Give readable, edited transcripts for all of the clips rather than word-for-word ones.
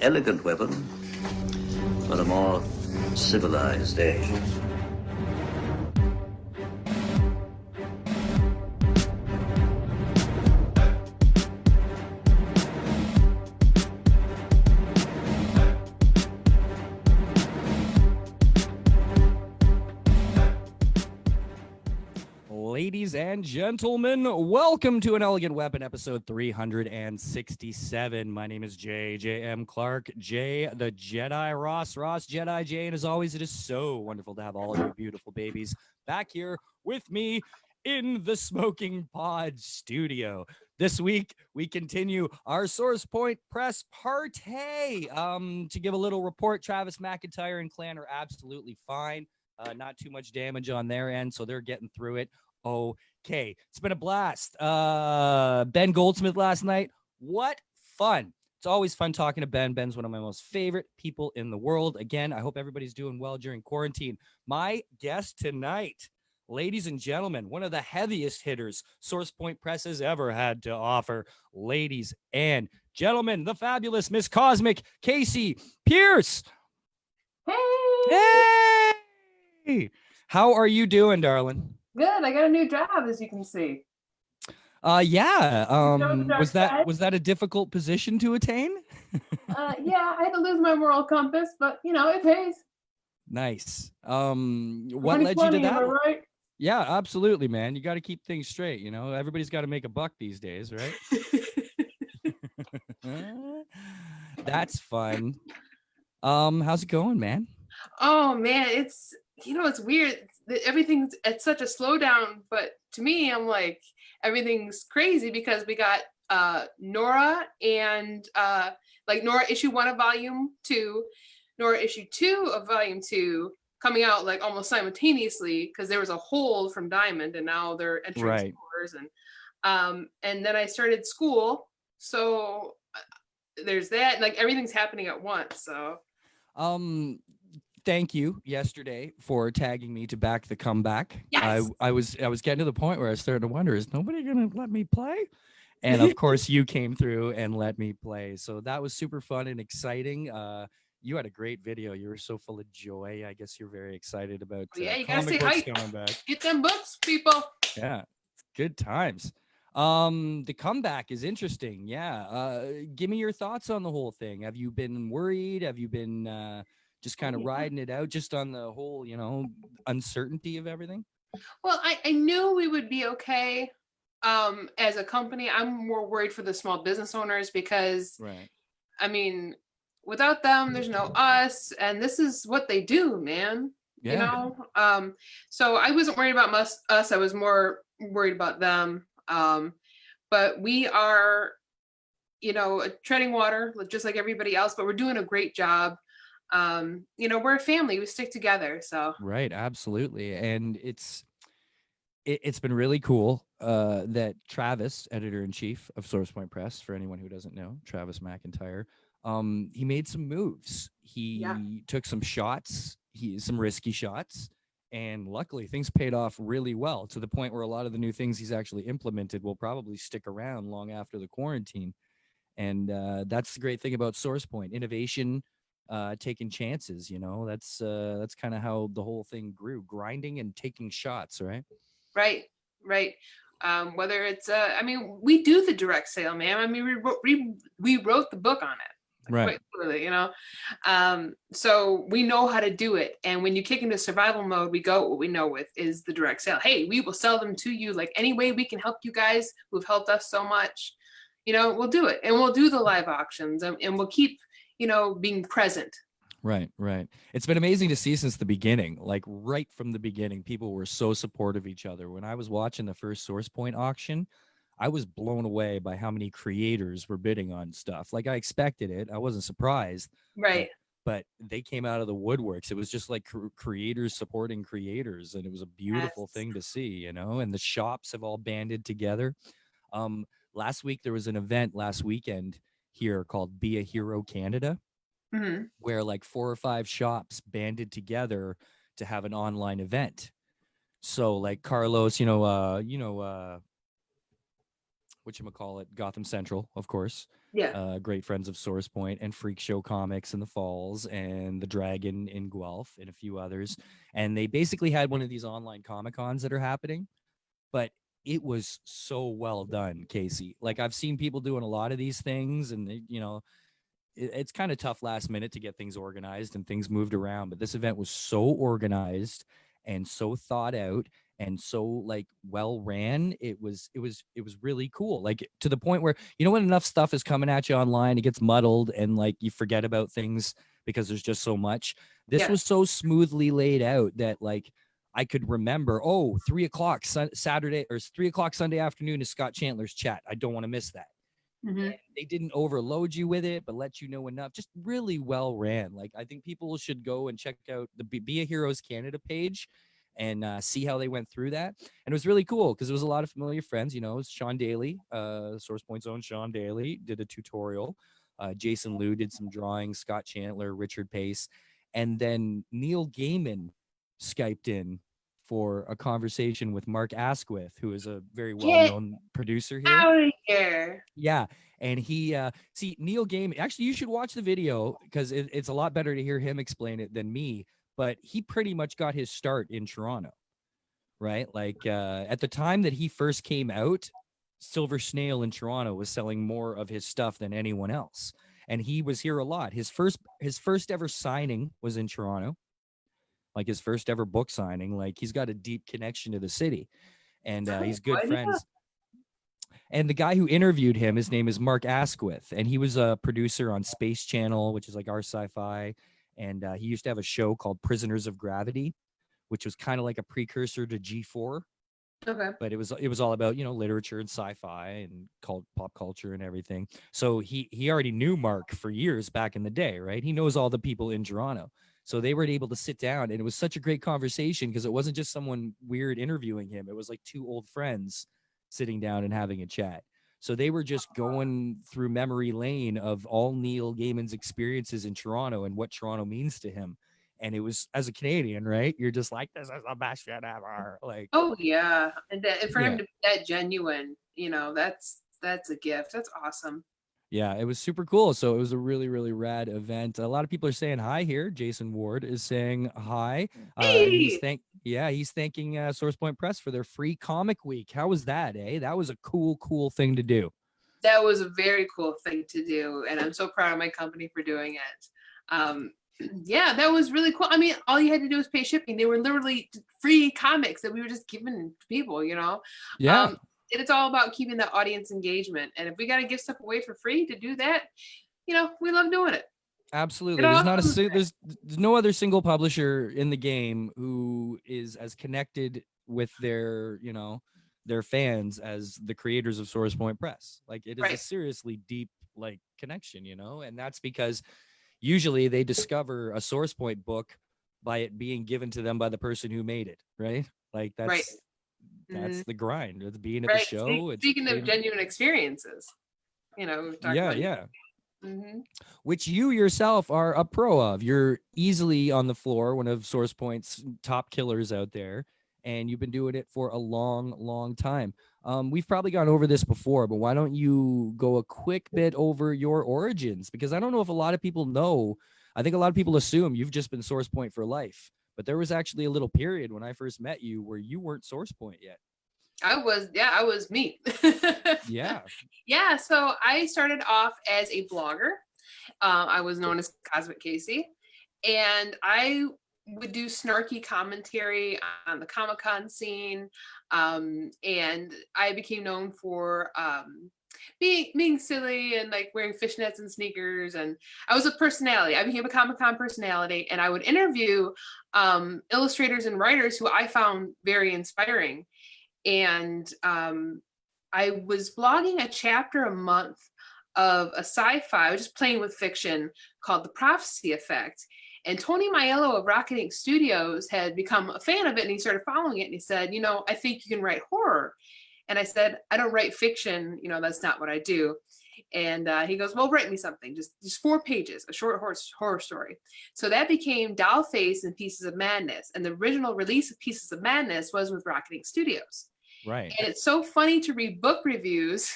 elegant weapon for a more civilized age. Ladies and gentlemen, welcome to An Elegant Weapon, episode 367. My name is J.M. Clark, J the Jedi, Ross Jedi J, and as always, it is so wonderful to have all of you beautiful babies back here with me in the Smoking Pod studio. This week, we continue our Source Point Press Party. To give a little report, Travis McIntyre and clan are absolutely fine. Not too much damage on their end, so they're getting through it. Okay, it's been a blast. Ben Goldsmith last night. What fun. It's always fun talking to Ben. Ben's one of my most favorite people in the world. Again, I hope everybody's doing well during quarantine. My guest tonight, ladies and gentlemen, one of the heaviest hitters Source Point Press has ever had to offer. Ladies and gentlemen, the fabulous Miss Cosmic Kasey Pierce. Hey! How are you doing, darling? Good. I got a new job, as you can see. Yeah. Was that a difficult position to attain? Yeah, I had to lose my moral compass, but you know, it pays. Nice. What led you to that? Am I right? Yeah, absolutely, man. You got to keep things straight. You know, everybody's got to make a buck these days, right? That's fun. How's it going, man? Oh man, it's weird. Everything's at such a slowdown, but to me, I'm like, everything's crazy because we got Nora and Nora issue 1 of volume 2, Nora issue 2 of volume 2 coming out like almost simultaneously because there was a hold from Diamond and now they're entering stores, and then I started school, so there's that. Like everything's happening at once. So thank you yesterday for tagging me to back the comeback. Yes. I was getting to the point where I was starting to wonder, is nobody gonna let me play? And of course you came through and let me play. So that was super fun and exciting. You had a great video. You were so full of joy. I guess you're very excited about you gotta comic stay books hyped. coming back. Get them books, people. Yeah, good times. The comeback is interesting. Yeah. Give me your thoughts on the whole thing. Have you been worried? Have you been just kind of riding it out just on the whole, uncertainty of everything? Well, I knew we would be okay. As a company, I'm more worried for the small business owners because, I mean, without them, there's no us, and this is what they do, man. Yeah. You know? So I wasn't worried about us. I was more worried about them. But we are, treading water just like everybody else, but we're doing a great job. We're a family. We stick together. So right, absolutely. And it's been really cool that Travis, editor-in-chief of Source Point Press, for anyone who doesn't know, Travis McIntyre, he made some moves. He took some shots, some risky shots, and luckily things paid off really well, to the point where a lot of the new things he's actually implemented will probably stick around long after the quarantine. And that's the great thing about Source Point, innovation, taking chances. That's kind of how the whole thing grew, grinding and taking shots. Right. Whether it's we do the direct sale, man. I mean, we wrote the book on it, quite literally, so we know how to do it. And when you kick into survival mode, we go, what we know with is the direct sale. Hey, we will sell them to you like any way we can help you guys who've helped us so much. We'll do it, and we'll do the live auctions, and we'll keep being present. Right. It's been amazing to see since the beginning, like right from the beginning, people were so supportive of each other. When I was watching the first Source Point auction, I was blown away by how many creators were bidding on stuff. Like I expected it. I wasn't surprised. Right. But they came out of the woodworks. It was just like creators supporting creators. And it was a beautiful thing to see, and the shops have all banded together. Last week, there was an event last weekend here called Be a Hero Canada. Mm-hmm. Where like 4 or 5 shops banded together to have an online event. So like Carlos, whatchamacallit, Gotham Central, of course. Yeah. Great friends of Source Point and Freak Show Comics in the Falls and the Dragon in Guelph and a few others. And they basically had one of these online Comic Cons that are happening, but it was so well done, Kasey. Like, I've seen people doing a lot of these things, and they, it's kind of tough last minute to get things organized and things moved around, but this event was so organized and so thought out and so like well ran. It was really cool, like to the point where, when enough stuff is coming at you online, it gets muddled and like you forget about things because there's just so much. This was so smoothly laid out that like I could remember, 3:00 Saturday or 3:00 Sunday afternoon is Scott Chandler's chat. I don't want to miss that. Mm-hmm. They didn't overload you with it, but let you know enough. Just really well ran. Like, I think people should go and check out the Be a Heroes Canada page and see how they went through that. And it was really cool because it was a lot of familiar friends. Sean Daly, Source Point's own Sean Daly, did a tutorial. Jason Liu did some drawing. Scott Chandler, Richard Pace, and then Neil Gaiman Skyped in for a conversation with Mark Asquith, who is a very well-known producer here. Out of here. Yeah. And he, Neil Gaiman, actually, you should watch the video because it's a lot better to hear him explain it than me. But he pretty much got his start in Toronto, right? Like at the time that he first came out, Silver Snail in Toronto was selling more of his stuff than anyone else. And he was here a lot. His first ever signing was in Toronto. Like his first ever book signing. Like, he's got a deep connection to the city, and he's good friends. And the guy who interviewed him, his name is Mark Asquith, and he was a producer on Space Channel, which is like our sci-fi. And he used to have a show called Prisoners of Gravity, which was kind of like a precursor to G4. Okay. But it was all about, literature and sci-fi and pop culture and everything. So he already knew Mark for years back in the day, right? He knows all the people in Toronto. So they were able to sit down, and it was such a great conversation because it wasn't just someone weird interviewing him. It was like two old friends sitting down and having a chat. So they were just going through memory lane of all Neil Gaiman's experiences in Toronto and what Toronto means to him. And it was, as a Canadian, right? You're just like, this is the best shit ever. Like, oh yeah, and for him to be that genuine, that's a gift. That's awesome. Yeah, it was super cool. So it was a really, really rad event. A lot of people are saying hi here. Jason Ward is saying hi. Hey! He's thanking Source Point Press for their free comic week. How was that, eh? That was a cool thing to do. That was a very cool thing to do, and I'm so proud of my company for doing it. Yeah, that was really cool. I mean, all you had to do was pay shipping. They were literally free comics that we were just giving to people, Yeah. And it's all about keeping that audience engagement. And if we got to give stuff away for free to do that, we love doing it. Absolutely. There's no other single publisher in the game who is as connected with their fans as the creators of Source Point Press. Like, it is a seriously deep like connection, and that's because usually they discover a Source Point book by it being given to them by the person who made it, right? Like, that's the grind. It's being at the show. Speaking of genuine experiences, yeah. Mm-hmm. Which you yourself are a pro of. You're easily on the floor, one of Source Point's top killers out there, and you've been doing it for a long time. We've probably gone over this before, but why don't you go a quick bit over your origins? Because I don't know if a lot of people know. I think a lot of people assume you've just been Source Point for life. But there was actually a little period when I first met you where you weren't Source Point yet. I was me. Yeah. So I started off as a blogger. I was known as Cosmic Kasey, and I would do snarky commentary on the Comic-Con scene. And I became known for being silly and like wearing fishnets and sneakers, and I was a personality. I became a Comic-Con personality, and I would interview illustrators and writers who I found very inspiring. And I was blogging a chapter a month of a sci-fi. I was just playing with fiction called The Prophecy Effect. And Tony Maiello of Rocketing Studios had become a fan of it, and he started following it, and he said, I think you can write horror. And I said, I don't write fiction, that's not what I do. And he goes, well, write me something, just 4 pages, a short horror story. So that became Dollface and Pieces of Madness. And the original release of Pieces of Madness was with Rocketing Studios. Right. And it's so funny to read book reviews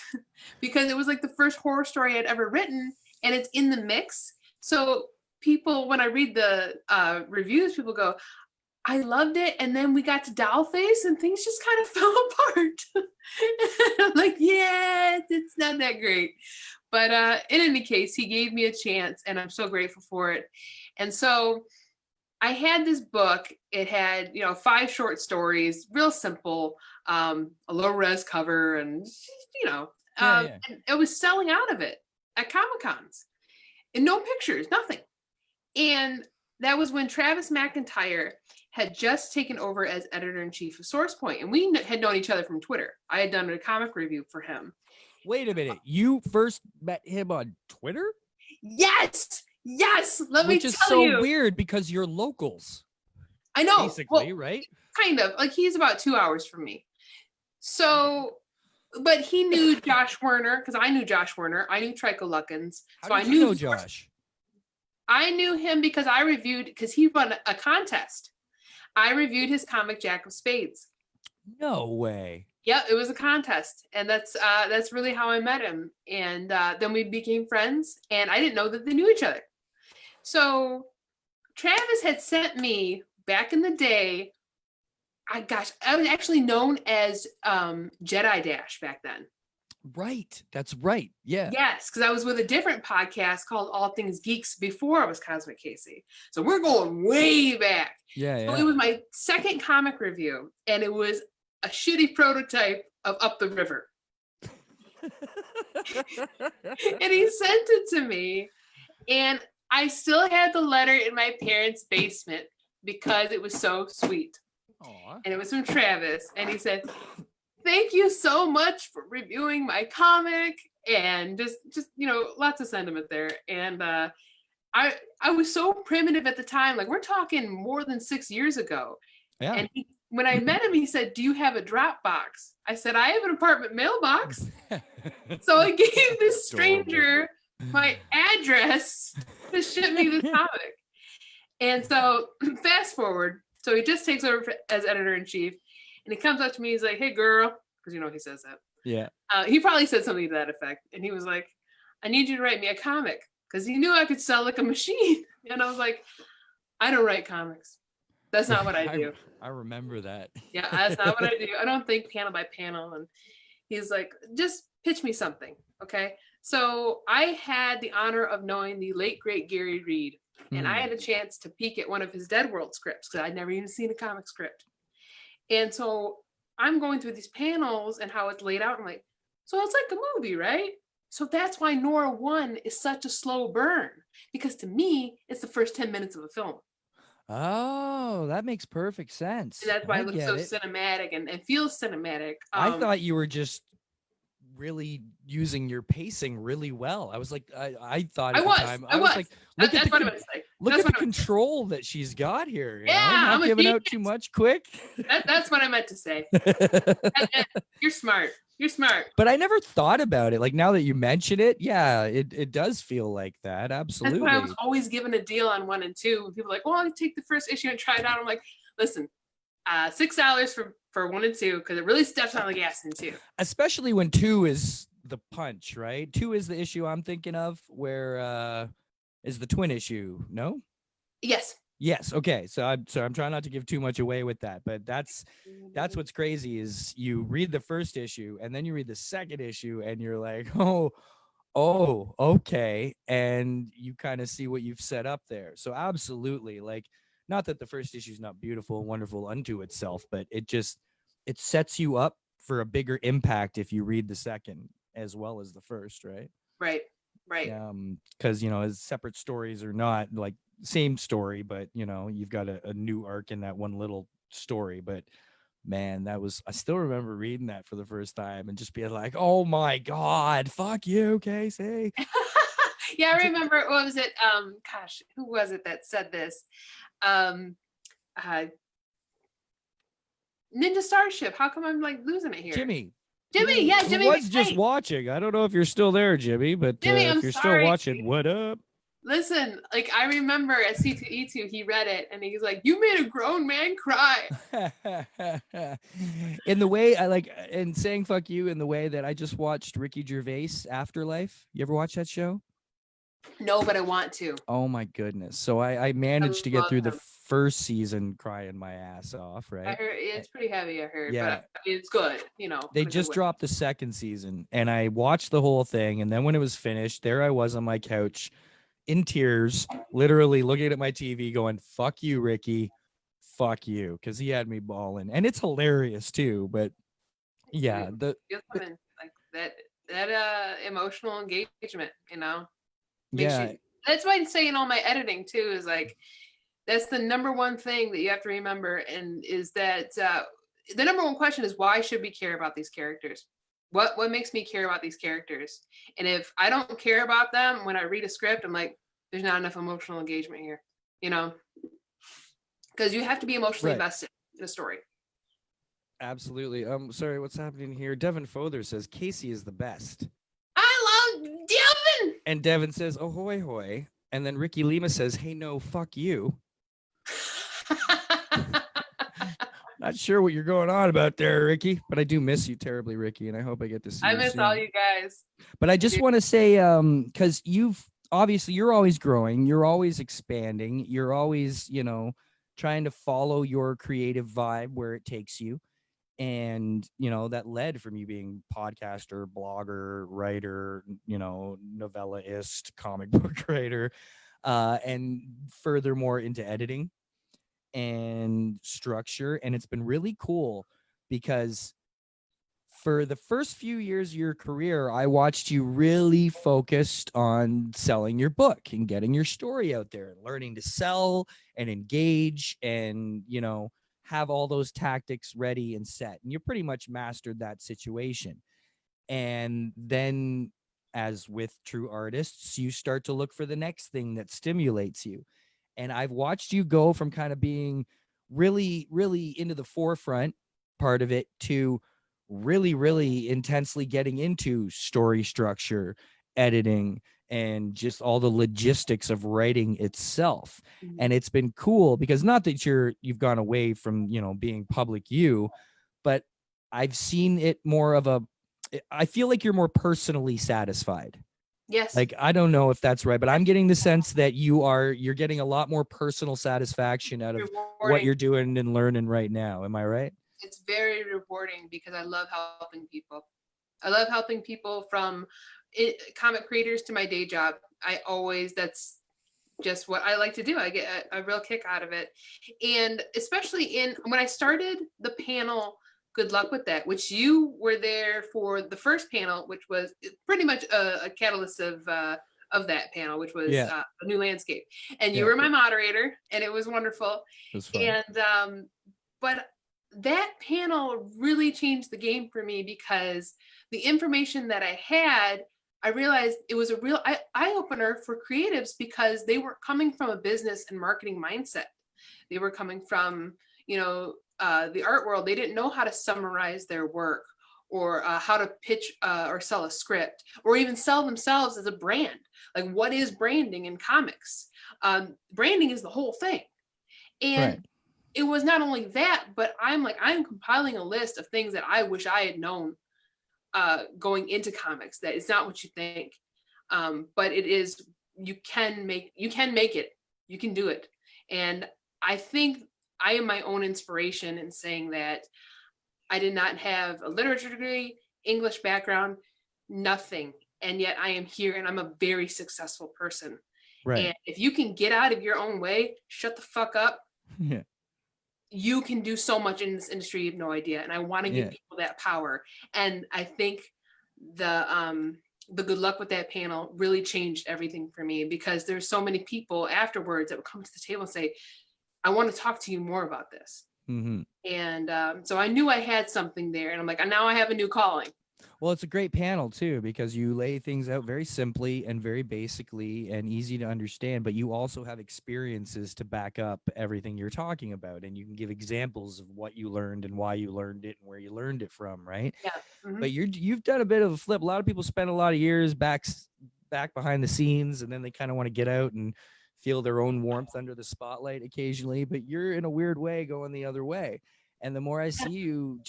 because it was like the first horror story I'd ever written, and it's in the mix. So people, when I read the reviews, people go, I loved it. And then we got to Dollface and things just kind of fell apart. I'm like, yeah, it's not that great. But in any case, he gave me a chance and I'm so grateful for it. And so I had this book. It had, 5 short stories, real simple, a low res cover, and and it was selling out of it at Comic Cons, and no pictures, nothing. And that was when Travis McIntyre had just taken over as editor-in-chief of SourcePoint, and we had known each other from Twitter. I had done a comic review for him. Wait a minute, you first met him on Twitter? Yes. Let me tell you. Which is so weird because you're locals. I know. Basically, right? Kind of. Like, he's about 2 hours from me. So, but he knew Josh Werner, because I knew Josh Werner. I knew Trico Luckins. How did you know Josh? I knew him because I reviewed, because he won a contest. I reviewed his comic Jack of Spades. No way. Yeah, it was a contest, and that's really how I met him. And then we became friends, and I didn't know that they knew each other. So Travis had sent me back in the day. I was actually known as Jedi Dash back then. Right, that's right. Yeah. Yes, because I was with a different podcast called All Things Geeks before I was Cosmic Kasey. So we're going way back. Yeah. So it was my second comic review, and it was a shitty prototype of Up the River. And he sent it to me, and I still had the letter in my parents' basement because it was so sweet. Aww. And it was from Travis, and he said, thank you so much for reviewing my comic, and just lots of sentiment there. And I was so primitive at the time, like we're talking more than 6 years ago. Yeah. And when I met him, he said, do you have a drop box? I said, I have an apartment mailbox. So I gave this stranger my address to ship me this comic. And so fast forward, so he just takes over as editor-in-chief, and he comes up to me, he's like, hey girl, because he says that. Yeah. He probably said something to that effect, and he was like, I need you to write me a comic, because he knew I could sell like a machine. And I was like, I don't write comics. That's not what I do. I remember that. Yeah, that's not what I do. I don't think panel by panel. And he's like, just pitch me something, okay? So I had the honor of knowing the late, great Gary Reed, and I had a chance to peek at one of his Dead World scripts, because I'd never even seen a comic script. And so I'm going through these panels and how it's laid out. I'm like, so it's like a movie, right? So that's why Nora 1 is such a slow burn, because to me, it's the first 10 minutes of a film. Oh, that makes perfect sense. And that's why it looks so cinematic and feels cinematic. I thought you were just really using your pacing really well. I was like, I thought at the time, I was like, look at the control that she's got here. Yeah, not giving out too much quick. That's what I meant to say. You're smart. You're smart. But I never thought about it. Like, now that you mention it, yeah, it does feel like that. Absolutely. That's why I was always given a deal on 1 and 2. When people are like, well, I'll take the first issue and try it out. I'm like, listen, $6 for 1 and 2, because it really steps on the gas in 2. Especially when 2 is the punch, right? 2 is the issue I'm thinking of, where is the twin issue, no? Yes. Okay. So I'm trying not to give too much away with that, but that's what's crazy is you read the first issue and then you read the second issue and you're like, oh, okay. And you kind of see what you've set up there. So absolutely, like, not that the first issue is not beautiful and wonderful unto itself, but it sets you up for a bigger impact if you read the second as well as the first, right? Right. Because as separate stories or not, like, same story, but you've got a new arc in that one little story. But man, I still remember reading that for the first time and just being like, oh my god, fuck you, Kasey. Yeah, I remember. What was it? Gosh, who was it that said this? Ninja Starship. How come I'm like losing it here? Jimmy, yeah, Jimmy was just watching. I don't know if you're still there, Jimmy, but Jimmy, if you're still watching, what up? Listen, like I remember at C2E2, he read it and he's like, "You made a grown man cry." In the way I like, and saying "fuck you" in the way that I just watched Ricky Gervais Afterlife. You ever watch that show? No, but I want to. Oh my goodness! So I managed to get love through the him. first season crying my ass off. I Right? heard it's pretty heavy. I heard, Yeah. but it's good. You know, They in a good just way. dropped the second season, and I watched the whole thing. And then when it was finished, there I was on my couch in tears, literally looking at my TV going, "Fuck you, Ricky. Fuck you," because he had me bawling. And it's hilarious too. But yeah, Feel something like that emotional engagement, you know. yeah, That's why I say in all my editing too is like that's the number one thing that you have to remember, and is that the number one question is why should we care about these characters? What makes me care about these characters? And if I don't care about them when I read a script, I'm like, there's not enough emotional engagement here, you know, because you have to be emotionally Right. invested in a story. Absolutely. Sorry, what's happening here? Devin Fother says Kasey is the best. I love Devin. And Devin says, "Ahoy hoy." And then Ricky Lima says, "Hey, no, fuck you." Not sure what you're going on about there, Ricky, but I do miss you terribly, Ricky, and I hope I get to see you I miss soon. all you guys. But I just want to say, because you're always growing, you're always expanding, you're always, trying to follow your creative vibe where it takes you. And, that led from you being podcaster, blogger, writer, novellaist, comic book writer, and furthermore into editing and structure. And it's been really cool because for the first few years of your career, I watched you really focused on selling your book and getting your story out there and learning to sell and engage and, have all those tactics ready and set. And you pretty much mastered that situation. And then, as with true artists, you start to look for the next thing that stimulates you. And I've watched you go from kind of being really, really into the forefront part of it to really, really intensely getting into story structure, editing, and just all the logistics of writing itself. And it's been cool because not that you've gone away from, being public you, but I've seen it more of I feel like you're more personally satisfied. Yes. Like, I don't know if that's right, but I'm getting the sense that you're getting a lot more personal sasatisfaction out of what you're doing and learning right now. Am I right? It's very rewarding because I love helping people. I love helping people from comic creators to my day job. That's just what I like to do. I get a real kick out of it. And especially when I started the panel, Good Luck with That, which you were there for the first panel, which was pretty much a catalyst of that panel, which was A New Landscape. And you were my moderator, and it was wonderful. It was fun. And but that panel really changed the game for me because the information that I had, I realized it was a real eye-opener for creatives because they weren't coming from a business and marketing mindset. They were coming from, the art world. They didn't know how to summarize their work or how to pitch or sell a script or even sell themselves as a brand. Like, what is branding in comics? Branding is the whole thing. And it was not only that, but I'm compiling a list of things that I wish I had known going into comics. That it's not what you think, but it is. You can make it. You can do it. And I think I am my own inspiration in saying that I did not have a literature degree, English background, nothing, and yet I am here and I'm a very successful person. Right. And if you can get out of your own way, shut the fuck up. Yeah. You can do so much in this industry you have no idea. And I want to give people that power. And I think the Good Luck with That panel really changed everything for me because there's so many people afterwards that would come to the table and say, I want to talk to you more about this. Mm-hmm. And so I knew I had something there. And I'm like, now I have a new calling. Well, it's a great panel, too, because you lay things out very simply and very basically and easy to understand, but you also have experiences to back up everything you're talking about. And you can give examples of what you learned and why you learned it and where you learned it from, right? Yeah. Mm-hmm. But you've done a bit of a flip. A lot of people spend a lot of years back back behind the scenes, and then they kind of want to get out and feel their own warmth under the spotlight occasionally. But you're in a weird way going the other way. And the more I see you,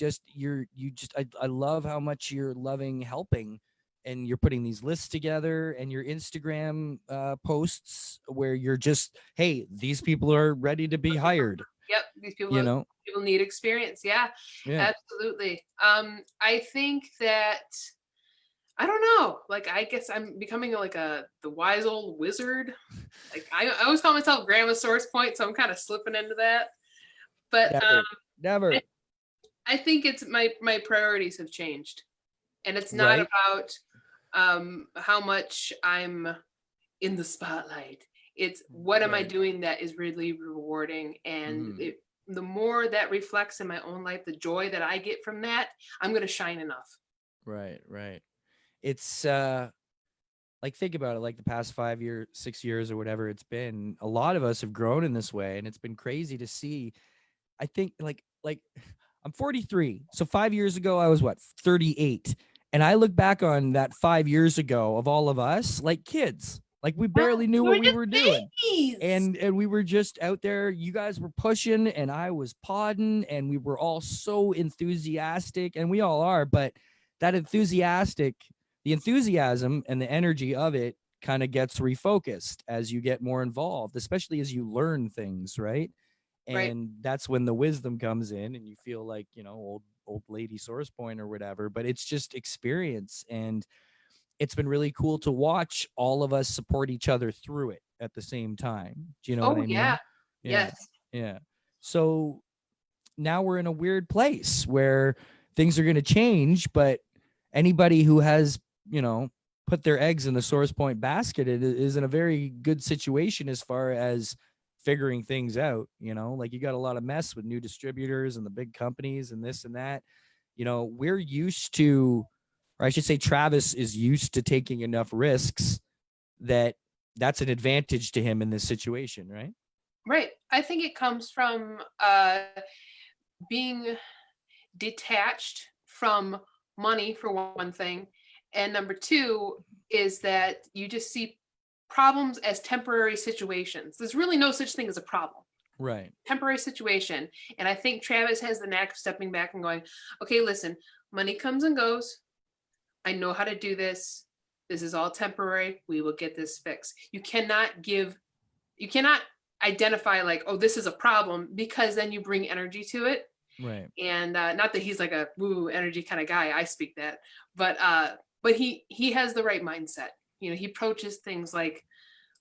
I love how much you're loving helping, and you're putting these lists together, and your Instagram posts where you're just, hey, these people are ready to be hired. Yep, these people, people need experience. Yeah, absolutely. I think that, I don't know, like, I guess I'm becoming like the wise old wizard. Like, I always call myself Grandma Source Point, so I'm kind of slipping into that. But never. I think it's my priorities have changed, and it's not about how much I'm in the spotlight. It's what am I doing that is really rewarding, and the more that reflects in my own life, the joy that I get from that, I'm going to shine enough. Right. It's like, think about it, like the past 5 years, 6 years or whatever it's been, a lot of us have grown in this way, and it's been crazy to see. I think like I'm 43. So 5 years ago, I was 38. And I look back on that 5 years ago of all of us like kids, like we barely knew what we were doing. And we were just out there. You guys were pushing and I was podding, and we were all so enthusiastic, and we all are. But that the enthusiasm and the energy of it kind of gets refocused as you get more involved, especially as you learn things, right? And that's when the wisdom comes in, and you feel like, old lady Source Point or whatever. But it's just experience, and it's been really cool to watch all of us support each other through it at the same time. Do you know what I mean? Yes. Yeah. So now we're in a weird place where things are going to change, but anybody who has, put their eggs in the Source Point basket is in a very good situation as far as figuring things out. Like, you got a lot of mess with new distributors and the big companies and this and that. We're used to, or I should say Travis is used to taking enough risks that's an advantage to him in this situation, right? Right. I think it comes from being detached from money, for one thing, and number two is that you just see problems as temporary situations. There's really no such thing as a problem. Right. Temporary situation. And I think Travis has the knack of stepping back and going, okay, listen, money comes and goes. I know how to do this. This is all temporary. We will get this fixed. You cannot identify like, oh, this is a problem, because then you bring energy to it. Right. And not that he's like a woo energy kind of guy. I speak that, but he has the right mindset. He approaches things like,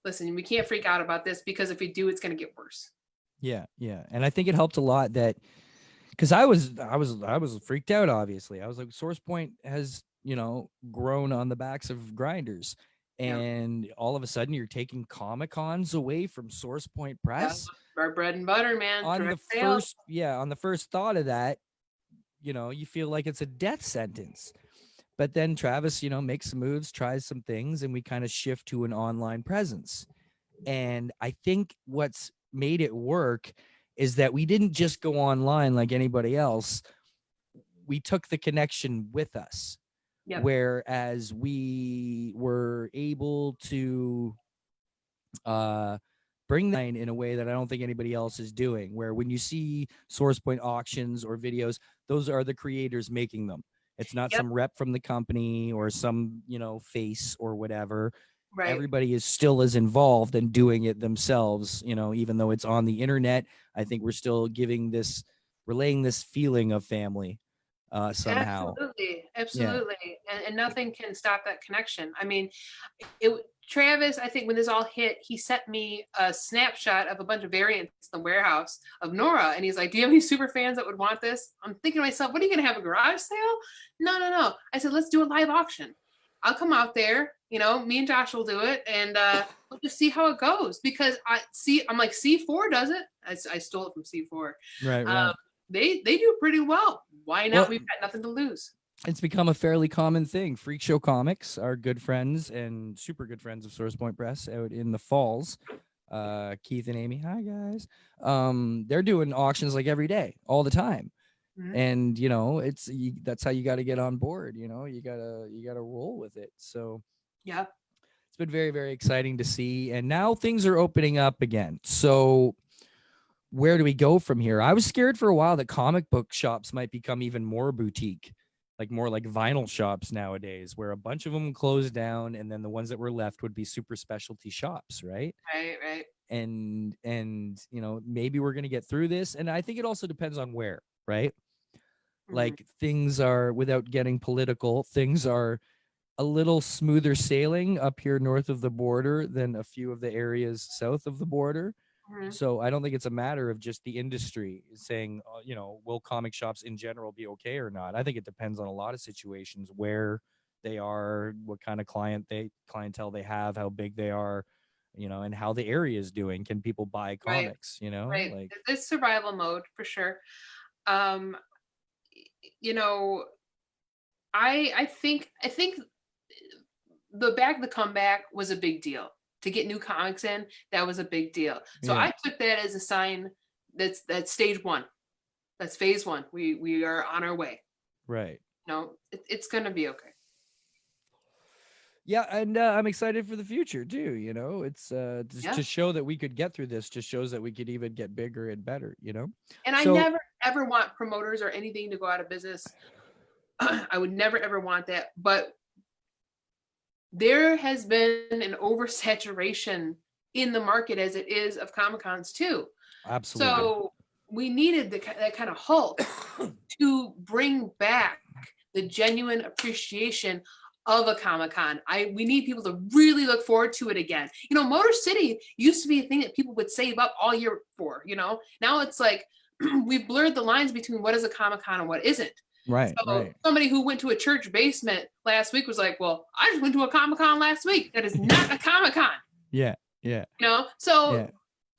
listen, we can't freak out about this, because if we do, it's going to get worse. Yeah. And I think it helped a lot that, because I was freaked out. Obviously, I was like, Source Point has, grown on the backs of grinders, and all of a sudden you're taking Comic-Cons away from Source Point Press. That's our bread and butter, man. On the first thought of that, you feel like it's a death sentence. But then Travis, makes some moves, tries some things, and we kind of shift to an online presence. And I think what's made it work is that we didn't just go online like anybody else. We took the connection with us. Yep. Whereas we were able to bring that in a way that I don't think anybody else is doing, where when you see Source Point auctions or videos, those are the creators making them. It's not some rep from the company or some, face or whatever. Right. Everybody is still as involved and doing it themselves, even though it's on the internet. I think we're still relaying this feeling of family somehow. Absolutely. Yeah. And nothing can stop that connection. I mean, Travis, I think when this all hit, he sent me a snapshot of a bunch of variants in the warehouse of Nora. And he's like, do you have any super fans that would want this? I'm thinking to myself, what are you going to have, a garage sale? No. I said, let's do a live auction. I'll come out there, me and Josh will do it, and we'll just see how it goes. Because I'm like, C4 does it. I stole it from C4. Right. They do pretty well. Why not? Well, we've got nothing to lose. It's become a fairly common thing. Freak Show Comics, our good friends and super good friends of Source Point Press out in the Falls, Keith and Amy, hi guys. They're doing auctions like every day, all the time. Mm-hmm. And that's how you got to get on board. You gotta roll with it. So yeah, it's been very, very exciting to see. And now things are opening up again. So where do we go from here? I was scared for a while that comic book shops might become even more boutique, like more like vinyl shops nowadays, where a bunch of them closed down and then the ones that were left would be super specialty shops, right? Right. And you know, maybe we're going to get through this. And I think it also depends on where, right? Like things are, without getting political, things are a little smoother sailing up here north of the border than a few of the areas south of the border. So I don't think it's a matter of just the industry saying, you know, will comic shops in general be okay or not? I think it depends on a lot of situations, where they are, what kind of clientele they have, how big they are, you know, and how the area is doing. Can people buy comics, you know? Right. Like, It's survival mode for sure. You know, I think the comeback was a big deal. To get new comics in, that was a big deal. So Yeah. I took that as a sign that's stage one. That's phase one. We are on our way. right. No, it's gonna be okay. Yeah, and I'm excited for the future too. You know, it's to show that we could get through this. Just shows that we could even get bigger and better. You know, And I never ever want promoters or anything to go out of business. I would never ever want that. But there has been an oversaturation in the market as it is of Comic-Cons too. Absolutely. So we needed that kind of halt to bring back the genuine appreciation of a Comic-Con. We need people to really look forward to it again. You know, Motor City used to be a thing that people would save up all year for, you know. Now it's like we've blurred the lines between what is a Comic-Con and what isn't. Right. So somebody who went to a church basement last week was like, well, I just went to a Comic-Con last week. That is not a Comic-Con. Yeah. You know, so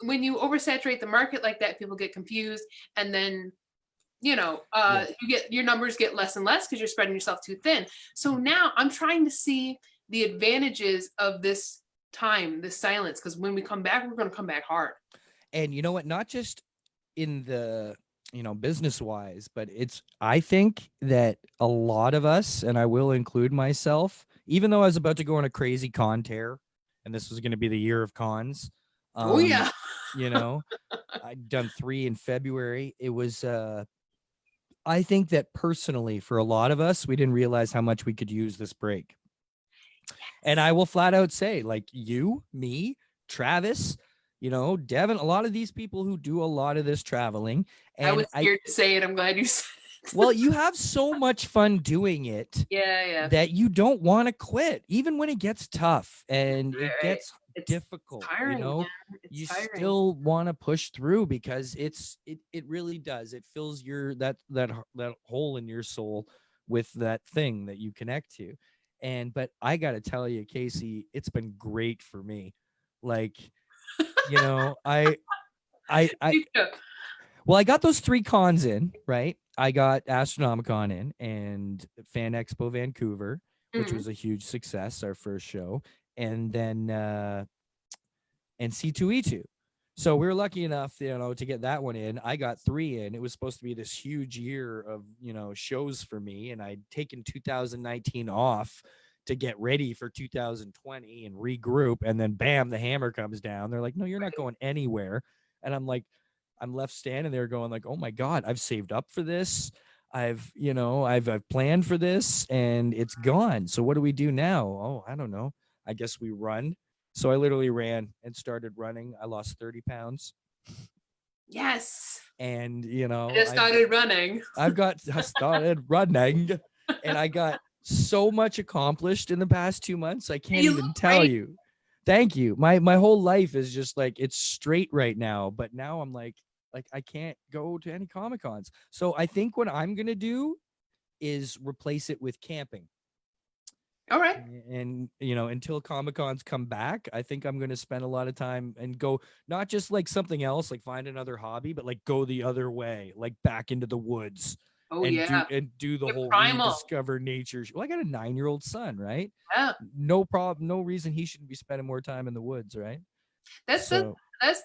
when you oversaturate the market like that, people get confused, and then, you know, your numbers get less and less because you're spreading yourself too thin. So now I'm trying to see the advantages of this time, this silence, because when we come back, we're going to come back hard. And you know what? Not just in the, you know, business wise, but I think that a lot of us, and I will include myself, even though I was about to go on a crazy con tear, and this was going to be the year of cons. You know, I'd done 3 in February. It was, I think that personally, for a lot of us, we didn't realize how much we could use this break. And I will flat out say, like you, me, Travis, you know, Devin, a lot of these people who do a lot of this traveling. And I was scared to say it. I'm glad you said it. Well, you have so much fun doing it. Yeah. That you don't want to quit, even when it gets tough and it gets difficult. Tiring, you know, you still want to push through because it really does. It fills that hole in your soul with that thing that you connect to. But I got to tell you, Kasey, it's been great for me. Like, you know, I got those 3 cons in, right? I got Astronomicon in and Fan Expo Vancouver, which was a huge success, our first show, and then and C2E2. So we were lucky enough, you know, to get that one in. I got 3 in. It was supposed to be this huge year of, you know, shows for me, and I'd taken 2019 off to get ready for 2020 and regroup, and then bam, the hammer comes down. They're like, no, you're not going anywhere. And I'm like, I'm left standing there going like, oh my God, I've saved up for this. I've planned for this and it's gone. So what do we do now? Oh, I don't know. I guess we run. So I literally ran and started running. I lost 30 pounds. Yes. And, you know, I started running. I started running and I got so much accomplished in the past 2 months. I can't even tell you. Thank you. My whole life is just like, it's straight right now. But now I'm like I can't go to any Comic-Cons. So I think what I'm going to do is replace it with camping. All right. And, you know, until Comic-Cons come back, I think I'm going to spend a lot of time and go, not just like something else, like find another hobby, but like go the other way, like back into the woods. And do the whole rediscover nature. Well, I got a 9-year-old son, right? Yeah. No problem. No reason he shouldn't be spending more time in the woods, right? That's the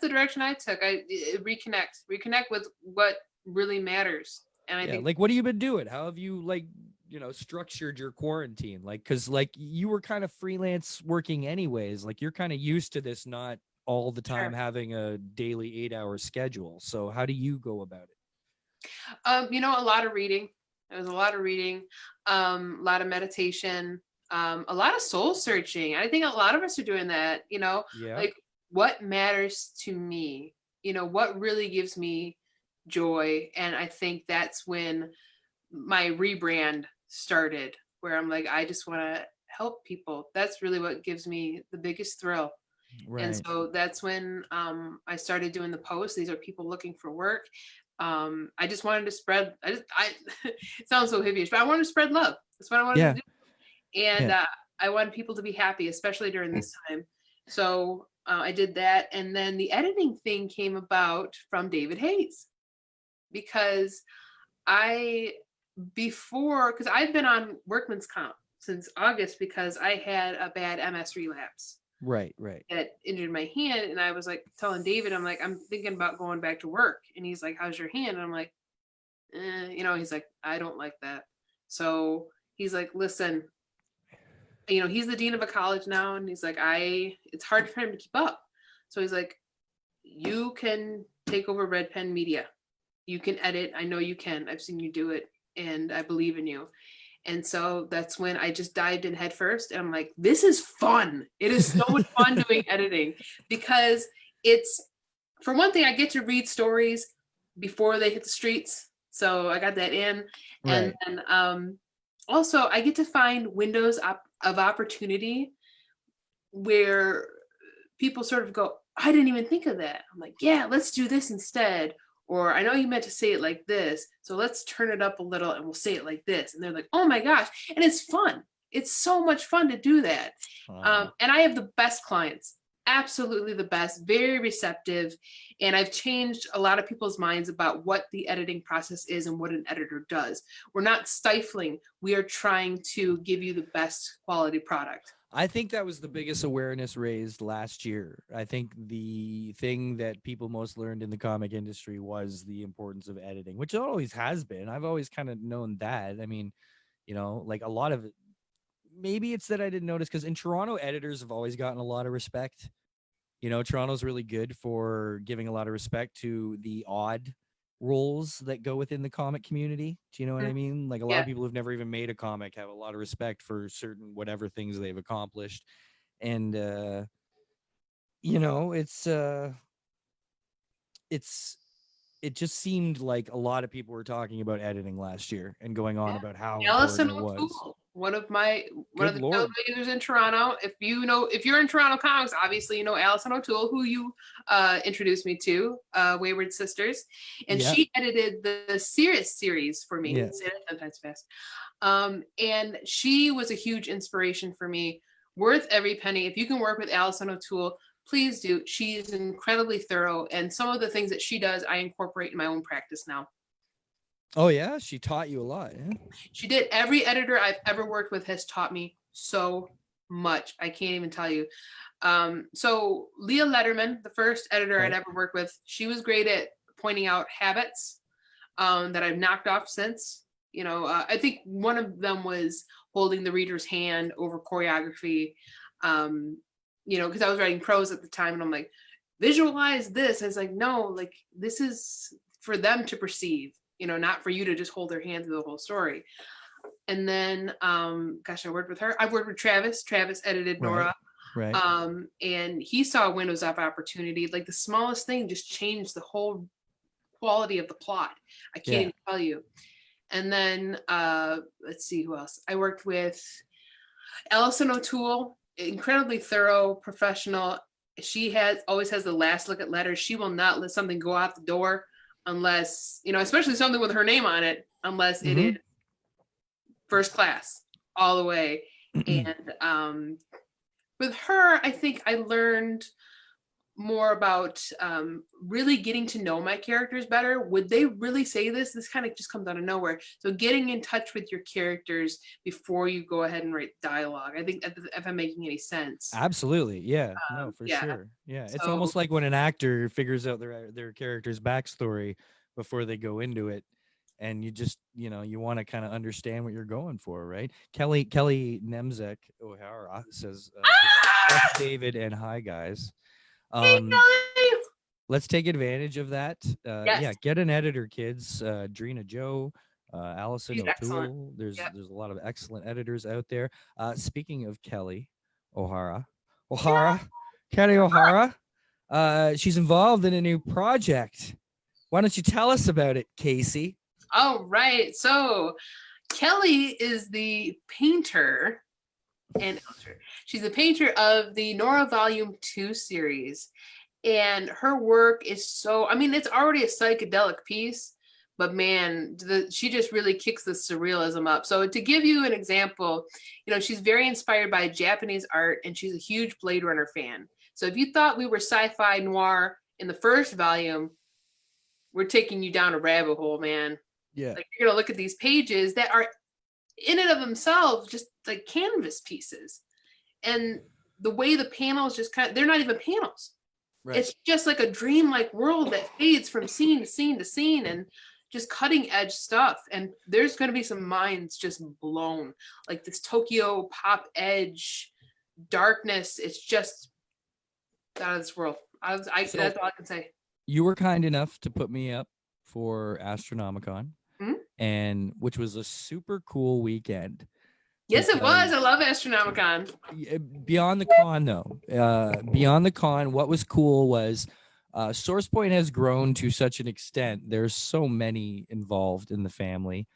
direction I took. I reconnect with what really matters. And I think, like, what have you been doing? How have you, like, structured your quarantine? Like, because like you were kind of freelance working anyways, like you're kind of used to this, not all the time Sure. having a daily 8-hour schedule. So how do you go about it? A lot of reading. There was a lot of reading, a lot of meditation, a lot of soul searching. I think a lot of us are doing that, Yeah. like what matters to me, what really gives me joy. And I think that's when my rebrand started, where I'm like, I just want to help people. That's really what gives me the biggest thrill. And Right. so that's when I started doing the posts. These are people looking for work. I just wanted to spread, it sounds so hippie, but I wanted to spread love. That's what I wanted Yeah. to do. And Yeah. I wanted people to be happy, especially during this time. So I did that. And then the editing thing came about from David Hayes, because because I've been on workman's comp since August because I had a bad MS relapse Right. Right. that injured my hand. And I was like telling David, I'm like, I'm thinking about going back to work. And he's like, how's your hand? And I'm like, he's like, I don't like that. So he's like, listen, he's the dean of a college now. And he's like, it's hard for him to keep up. So he's like, you can take over Red Pen Media. You can edit. I know you can. I've seen you do it. And I believe in you. And so that's when I just dived in head first. And I'm like, this is fun. It is so much fun doing editing, because for one thing, I get to read stories before they hit the streets. So I got that in. Right. And then also I get to find windows of opportunity where people sort of go, I didn't even think of that. I'm like, yeah, let's do this instead. Or I know you meant to say it like this, so let's turn it up a little and we'll say it like this. And they're like, oh my gosh. And it's fun. It's so much fun to do that. And I have the best clients, absolutely the best, very receptive. And I've changed a lot of people's minds about what the editing process is and what an editor does. We're not stifling. We are trying to give you the best quality product. I think that was the biggest awareness raised last year. I think the thing that people most learned in the comic industry was the importance of editing, which it always has been. I've always kind of known that. I mean, like a lot of it, maybe it's that I didn't notice, because in Toronto, editors have always gotten a lot of respect. Toronto's really good for giving a lot of respect to the odd roles that go within the comic community. Do you know what I mean? Like a lot of people who've never even made a comic have a lot of respect for certain whatever things they've accomplished. And it just seemed like a lot of people were talking about editing last year and going on about how Allison important it was. O'Toole, one of the Lord. trailblazers in Toronto. If you're in Toronto comics, obviously you know Allison O'Toole, who you introduced me to, Wayward Sisters, and she edited the Sirius series for me. Say that sometimes fast. And she was a huge inspiration for me. Worth every penny. If you can work with Allison O'Toole, please do. She's incredibly thorough, and some of the things that she does, I incorporate in my own practice now. Oh yeah, she taught you a lot. Yeah? She did. Every editor I've ever worked with has taught me so much. I can't even tell you. So Leah Letterman, the first editor I'd ever worked with, she was great at pointing out habits that I've knocked off since. I think one of them was holding the reader's hand over choreography. Because I was writing prose at the time, and I'm like, visualize this. I was like, no, like this is for them to perceive, not for you to just hold their hand through the whole story. And then, I worked with her. I've worked with Travis. Travis edited Nora. Right. And he saw windows of opportunity. Like the smallest thing just changed the whole quality of the plot. I can't even tell you. And then, let's see who else. I worked with Allison O'Toole. Incredibly thorough, professional. She always has the last look at letters. She will not let something go out the door unless, especially something with her name on it, unless it is first class all the way. And with her, I think I learned more about really getting to know my characters better. Would they really say this? This kind of just comes out of nowhere. So getting in touch with your characters before you go ahead and write dialogue. I think if I'm making any sense. Absolutely. Yeah. No, for sure. Yeah. It's almost like when an actor figures out their character's backstory before they go into it. and you just, you want to kind of understand what you're going for, right? Kelly Nemzek O'Hara says, bless David and hi guys. Hey, Kelly. Let's take advantage of that. Yes. Yeah, get an editor, kids. Drina Joe, Allison She's O'Toole. excellent. There's a lot of excellent editors out there. Speaking of Kelly O'Hara, Kelly O'Hara, she's involved in a new project. Why don't you tell us about it, Kasey? All right. So Kelly is the painter and she's the painter of the Nora Volume 2 series. And her work is so, I mean, it's already a psychedelic piece, but man, she just really kicks the surrealism up. So to give you an example, she's very inspired by Japanese art, and she's a huge Blade Runner fan. So if you thought we were sci-fi noir in the first volume, we're taking you down a rabbit hole, man. Yeah. Like, you're going to look at these pages that are in and of themselves just like canvas pieces. And the way the panels just they're not even panels. Right. It's just like a dreamlike world that fades from scene to scene to scene, and just cutting edge stuff. And there's going to be some minds just blown, like this Tokyo pop edge darkness. It's just out of this world. That's all I can say. You were kind enough to put me up for Astronomicon, and which was a super cool weekend. Yes, it was. I love Astronomicon. Beyond the con, though, what was cool was SourcePoint has grown to such an extent. There's so many involved in the family,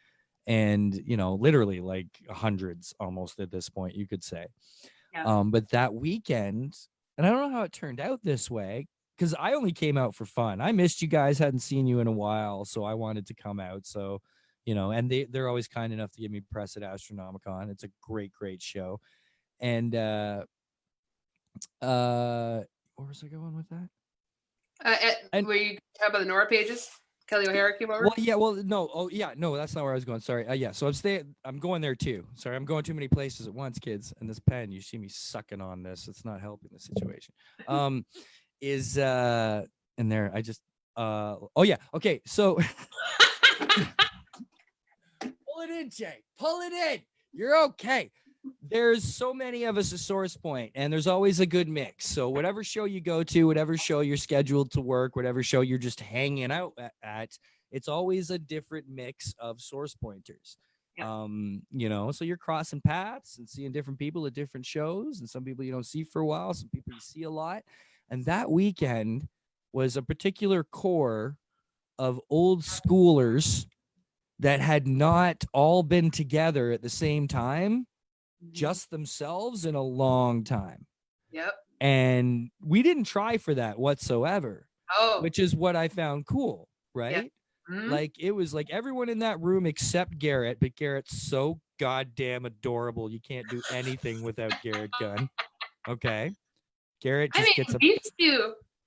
and literally like hundreds almost at this point, you could say. Yeah. But that weekend, and I don't know how it turned out this way, because I only came out for fun. I missed you guys, hadn't seen you in a while, so I wanted to come out. So, and they're always kind enough to give me press at Astronomicon. It's a great show. And where was I going with that? Were you talking about the Nora pages? Kelly O'Hara came over? No, that's not where I was going. Sorry. So I'm going there too. Sorry, I'm going too many places at once, kids. And this pen, you see me sucking on this. It's not helping the situation. In there, I just okay, so pull it in, Jay, pull it in, you're okay. There's so many of us at SourcePoint, and there's always a good mix. So whatever show you go to, whatever show you're scheduled to work, whatever show you're just hanging out at, it's always a different mix of SourcePointers. Yeah. So you're crossing paths and seeing different people at different shows, and some people you don't see for a while, some people you see a lot. And that weekend was a particular core of old schoolers that had not all been together at the same time, just themselves, in a long time. Yep. And we didn't try for that whatsoever, which is what I found cool, right? Yeah. Like, it was like everyone in that room except Garrett, but Garrett's so goddamn adorable. You can't do anything without Garrett Gunn. Okay. Garrett just gets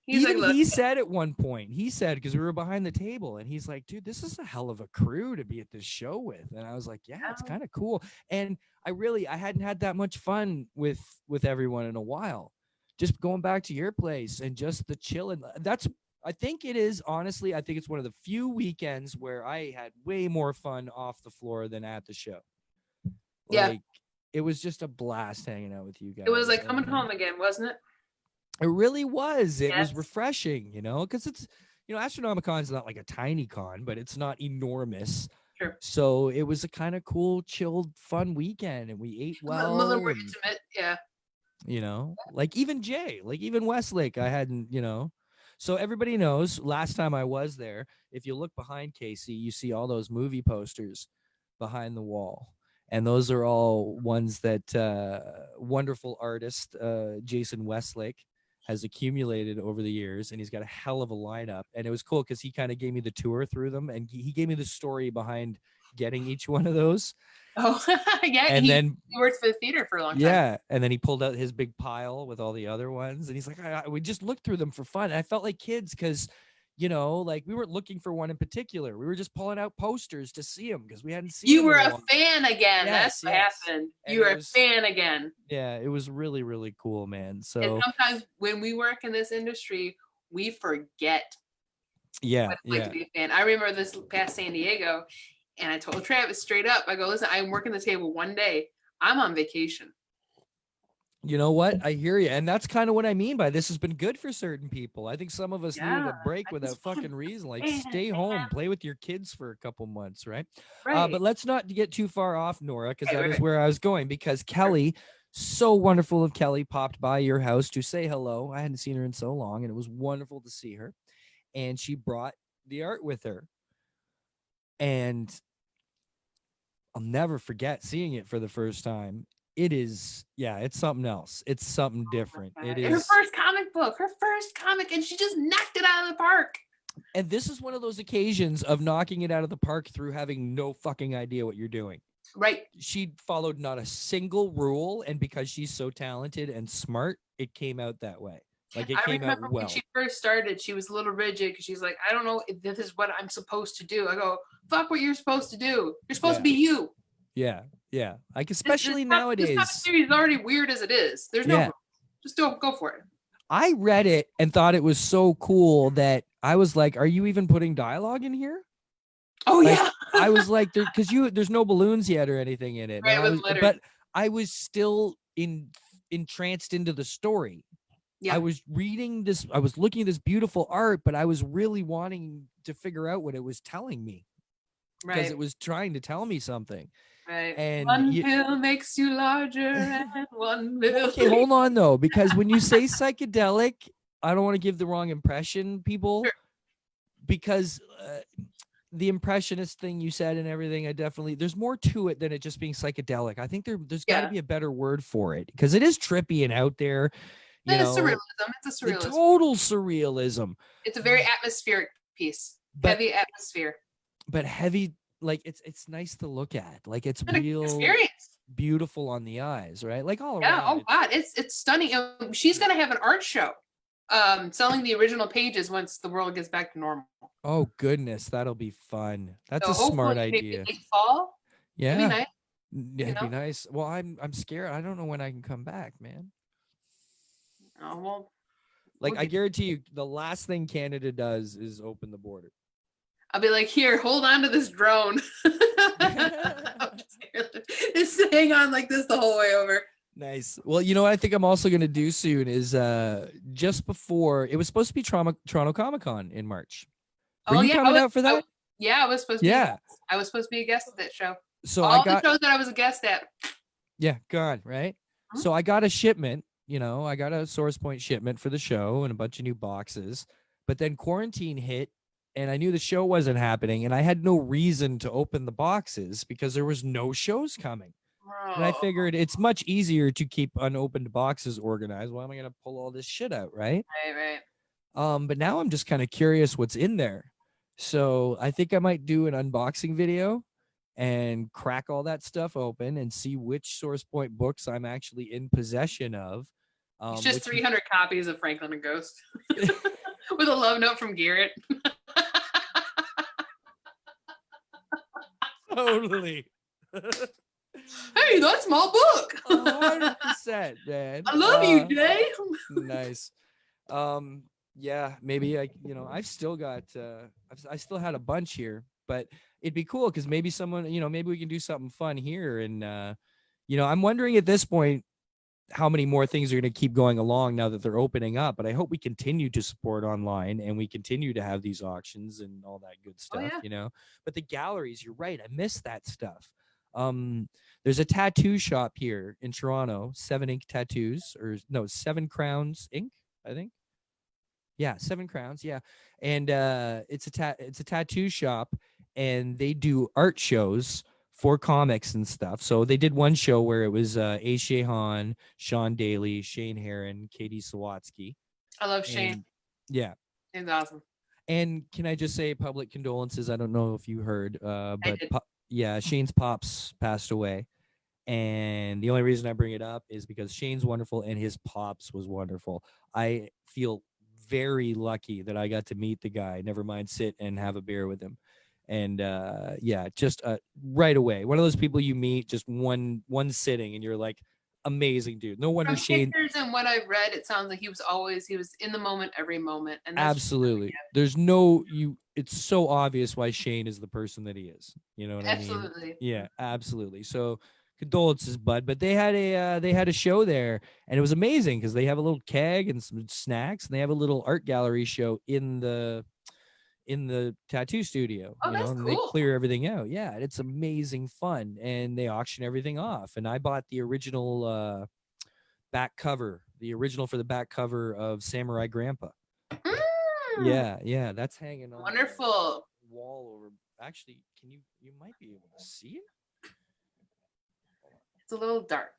he said at one point, because we were behind the table, and he's like, dude, this is a hell of a crew to be at this show with. And I was like, yeah, it's kind of cool. And I hadn't had that much fun with everyone in a while, just going back to your place and just the chilling. I think it's one of the few weekends where I had way more fun off the floor than at the show. Yeah. Like, it was just a blast hanging out with you guys. It was like coming home again, wasn't it? It really was. It was refreshing, because it's, Astronomicon is not like a tiny con, but it's not enormous. Sure. So it was a kind of cool, chilled, fun weekend, and we ate well. A little more intimate, yeah. Like even Jay, like even Westlake, I hadn't, So everybody knows, last time I was there, if you look behind Kasey, you see all those movie posters behind the wall. And those are all ones that wonderful artist Jason Westlake has accumulated over the years, and he's got a hell of a lineup. And it was cool because he kind of gave me the tour through them, and he gave me the story behind getting each one of those. Oh, yeah. And then he worked for the theater for a long time. Yeah. And then he pulled out his big pile with all the other ones, and he's like, we just looked through them for fun. And I felt like kids because, like we weren't looking for one in particular. We were just pulling out posters to see them because we hadn't seen them. You were a fan again. Yes, That's what happened. You were a fan again. Yeah, it was really, really cool, man. So and sometimes when we work in this industry, we forget. Yeah, I'd like to be a fan. I remember this past San Diego, and I told Travis straight up, I go, listen, I'm working the table one day. I'm on vacation. You know what? I hear you. And that's kind of what I mean by this has been good for certain people. I think some of us needed Yeah, a break I without just want fucking reason. Like, man, stay home, play with your kids for a couple months, right? right. But let's not get too far off, Nora, because that is Right. where I was going. Because Kelly, so wonderful of Kelly, popped by your house to say hello. I hadn't seen her in so long, and it was wonderful to see her. And she brought the art with her. And I'll never forget seeing it for the first time. It is, yeah, it's something else. It's something different. It Her is. first comic book, and she just knocked it out of the park. And this is one of those occasions of knocking it out of the park through having no fucking idea what you're doing. Right. She followed not a single rule, and because she's so talented and smart, it came out that way. Like, it came out well. When she first started, she was a little rigid because she's like, I don't know if this is what I'm supposed to do. I go, fuck what you're supposed to do. You're supposed to be you. Yeah, yeah. Like, especially nowadays. This series is already weird as it is. There's no, just don't go for it. I read it and thought it was so cool that I was like, are you even putting dialogue in here? Oh, like, yeah. I was like, because there's no balloons yet or anything in it. Right, but I was still entranced into the story. Yeah. I was reading this, I was looking at this beautiful art, but I was really wanting to figure out what it was telling me. Because it was trying to tell me something. Right. And one pill makes you larger and one pill. Okay, hold on though, because when you say psychedelic, I don't want to give the wrong impression, people, because the impressionist thing you said and everything, there's more to it than it just being psychedelic. I think there's got to be a better word for it because it is trippy and out there. It's surrealism. It's a surrealism. Total surrealism. It's a very atmospheric piece. Heavy atmosphere. But heavy. Like it's nice to look at. Like it's real experience. Beautiful on the eyes, right? Like all around. Yeah. Oh God, it's stunning. She's gonna have an art show, selling the original pages once the world gets back to normal. Oh goodness, that'll be fun. That's a smart idea. Maybe fall. Yeah. It'd be nice. It'd be nice. Well, I'm scared. I don't know when I can come back, man. Oh well. Like I guarantee you, the last thing Canada does is open the border. I'll be like, here, hold on to this drone. Just hang on like this the whole way over. Nice. Well, you know what I think I'm also going to do soon is just before, it was supposed to be Toronto Comic-Con in March. Were you coming out for that? I was supposed to I was supposed to be a guest at that show. So all the shows that I was a guest at. Yeah, gone, right? Mm-hmm. So I got a shipment, I got a Source Point shipment for the show and a bunch of new boxes. But then quarantine hit. And I knew the show wasn't happening, and I had no reason to open the boxes because there was no shows coming. Oh. And I figured it's much easier to keep unopened boxes organized. Why am I going to pull all this shit out, right? Right. But now I'm just kind of curious what's in there. So I think I might do an unboxing video and crack all that stuff open and see which Source Point books I'm actually in possession of. It's just 300 copies of Franklin and Ghost with a love note from Garrett. Totally. Hey, that's my book. 100%, man. I love you, Jay. Nice. Yeah, maybe I've still got I still had a bunch here, but it'd be cool because maybe someone, maybe we can do something fun here. And I'm wondering at this point how many more things are going to keep going along now that they're opening up. But I hope we continue to support online and we continue to have these auctions and all that good stuff, But the galleries, you're right. I miss that stuff. There's a tattoo shop here in Toronto, 7 Ink Tattoos, or no, 7 Crowns Ink, I think. Yeah, 7 Crowns. Yeah. And it's a tattoo shop, and they do art shows for comics and stuff. So they did one show where it was A. Shehan, Sean Daly, Shane Heron, Katie Sawatsky. I love Shane. Yeah. He's awesome. And can I just say public condolences? I don't know if you heard, but Shane's pops passed away. And the only reason I bring it up is because Shane's wonderful and his pops was wonderful. I feel very lucky that I got to meet the guy, never mind sit and have a beer with him. And just right away, one of those people you meet just one sitting and you're like amazing dude. No wonder From Shane. pictures and what I've read, it sounds like he was in the moment every moment, and that's Absolutely. There's no you. It's so obvious why Shane is the person that he is. You know what I mean? absolutely. Yeah, absolutely. So condolences, bud. But they had a show there, and it was amazing because they have a little keg and some snacks, and they have a little art gallery show in the tattoo studio, Oh, that's and they cool. clear everything out. Yeah, and it's amazing fun, and they auction everything off. And I bought the original back cover, the original for the back cover of Samurai Grandpa. Mm, Yeah, that's hanging on wonderful. the wall over. Actually, you might be able to see it? It's a little dark.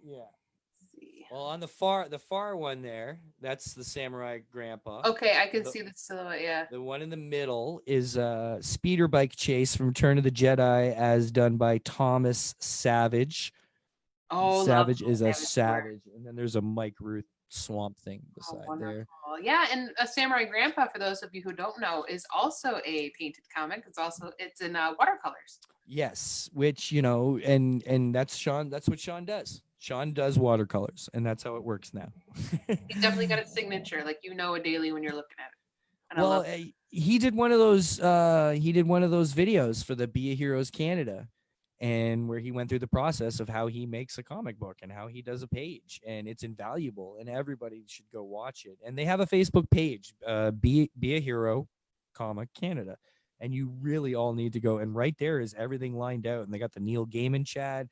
Yeah. Let's see. Well, on the far one there, that's the Samurai Grandpa. Okay, I can see the silhouette. Yeah. The one in the middle is a speeder bike chase from Return of the Jedi, as done by Thomas Savage. Oh, Savage love is a Savage. savage, and then there's a Mike Ruth swamp thing Oh, beside wonderful. there. Yeah, and a Samurai Grandpa, for those of you who don't know, is also a painted comic. It's in watercolors. Yes, which and that's Sean. That's what Sean does. Sean does watercolors, and that's how it works now. He's definitely got a signature, like a daily when you're looking at it. And Well, I love it. he did one of those. He did one of those videos for the Be a Heroes Canada, and where he went through the process of how he makes a comic book and how he does a page, and it's invaluable, and everybody should go watch it. And they have a Facebook page, Be a Hero Comic Canada, and you really all need to go. And right there is everything lined out, and they got the Neil Gaiman Chad,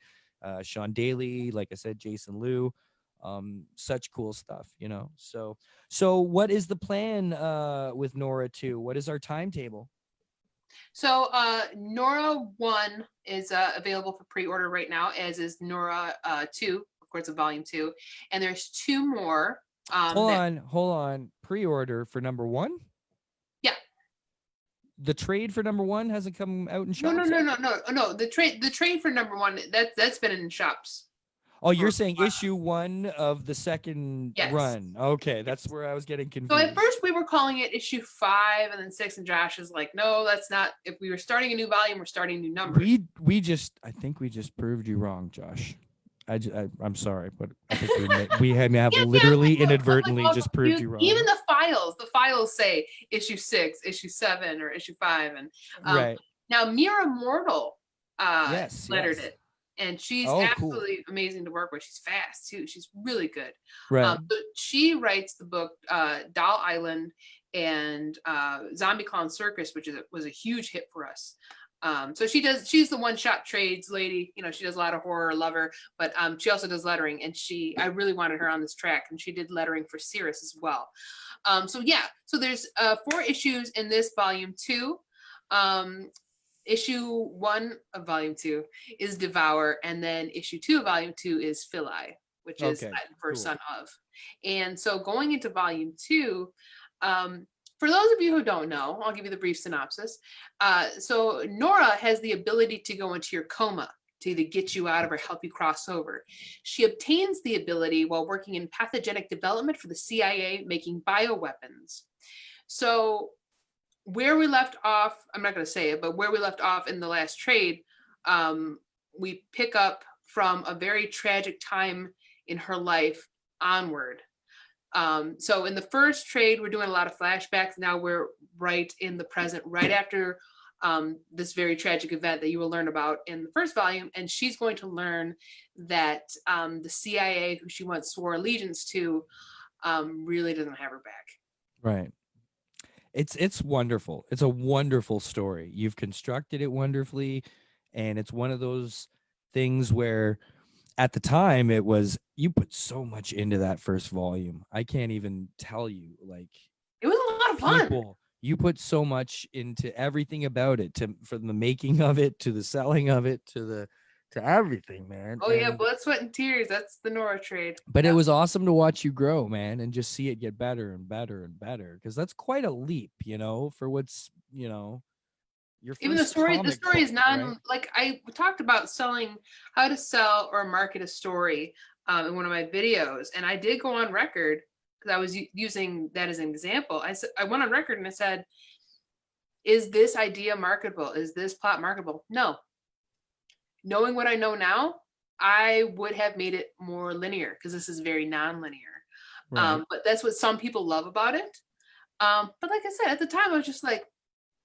Sean Daly, like I said, Jason Liu. Such cool stuff, So what is the plan with Nora 2? What is our timetable? So Nora 1 is available for pre-order right now, as is Nora 2, of course, a volume 2. And there's 2 more. Hold on. Pre-order for number 1? Yeah. The trade for number 1 hasn't come out in shops? No. The trade for number 1, that's been in shops. Oh, you're saying issue 1 of the second run. Okay, that's where I was getting confused. So at first we were calling it issue 5 and then 6, and Josh is like, no, that's not. If we were starting a new volume, we're starting a new number. I think we just proved you wrong, Josh. I'm sorry, but I think we have literally inadvertently just proved you wrong. Even the files say issue 6, issue 7, or issue 5, and right now Mira Mortal lettered it. And she's absolutely cool. Amazing to work with. She's fast too. She's really good. Right. So she writes the book Doll Island and Zombie Clown Circus, which was a huge hit for us. So she's the one-shot trades lady. She does a lot of horror, love her, but she also does lettering, and I really wanted her on this track, and she did lettering for Cirrus as well. So there's 4 issues in this volume 2. Issue 1 of volume 2 is Devour, and then issue 2 of volume 2 is Philae, which is the first son of. And so going into volume 2, for those of you who don't know, I'll give you the brief synopsis. So Nora has the ability to go into your coma to either get you out of or help you cross over. She obtains the ability while working in pathogenic development for the CIA, making bioweapons. So where we left off, I'm not going to say it, but where we left off in the last trade, we pick up from a very tragic time in her life onward. So in the first trade, we're doing a lot of flashbacks. Now we're right in the present, right after this very tragic event that you will learn about in the first volume. And she's going to learn that the CIA, who she once swore allegiance to, really doesn't have her back. Right. It's wonderful. It's a wonderful story. You've constructed it wonderfully, and it's one of those things where at the time you put so much into that first volume. I can't even tell you, like, it was a lot of fun. You put so much into everything about it, from the making of it to the selling of it to everything, man. Oh, yeah, blood, sweat, and tears. That's the Nora trade. But it was awesome to watch you grow, man, and just see it get better and better and better, because that's quite a leap, for what's, your first even the story is not right? Like I talked about how to sell or market a story in one of my videos, and I did go on record, because I was using that as an example. I went on record and I said, is this idea marketable? Is this plot marketable? No. Knowing what I know now, I would have made it more linear because this is very non-linear. Right. But that's what some people love about it. But like I said, at the time, I was just like,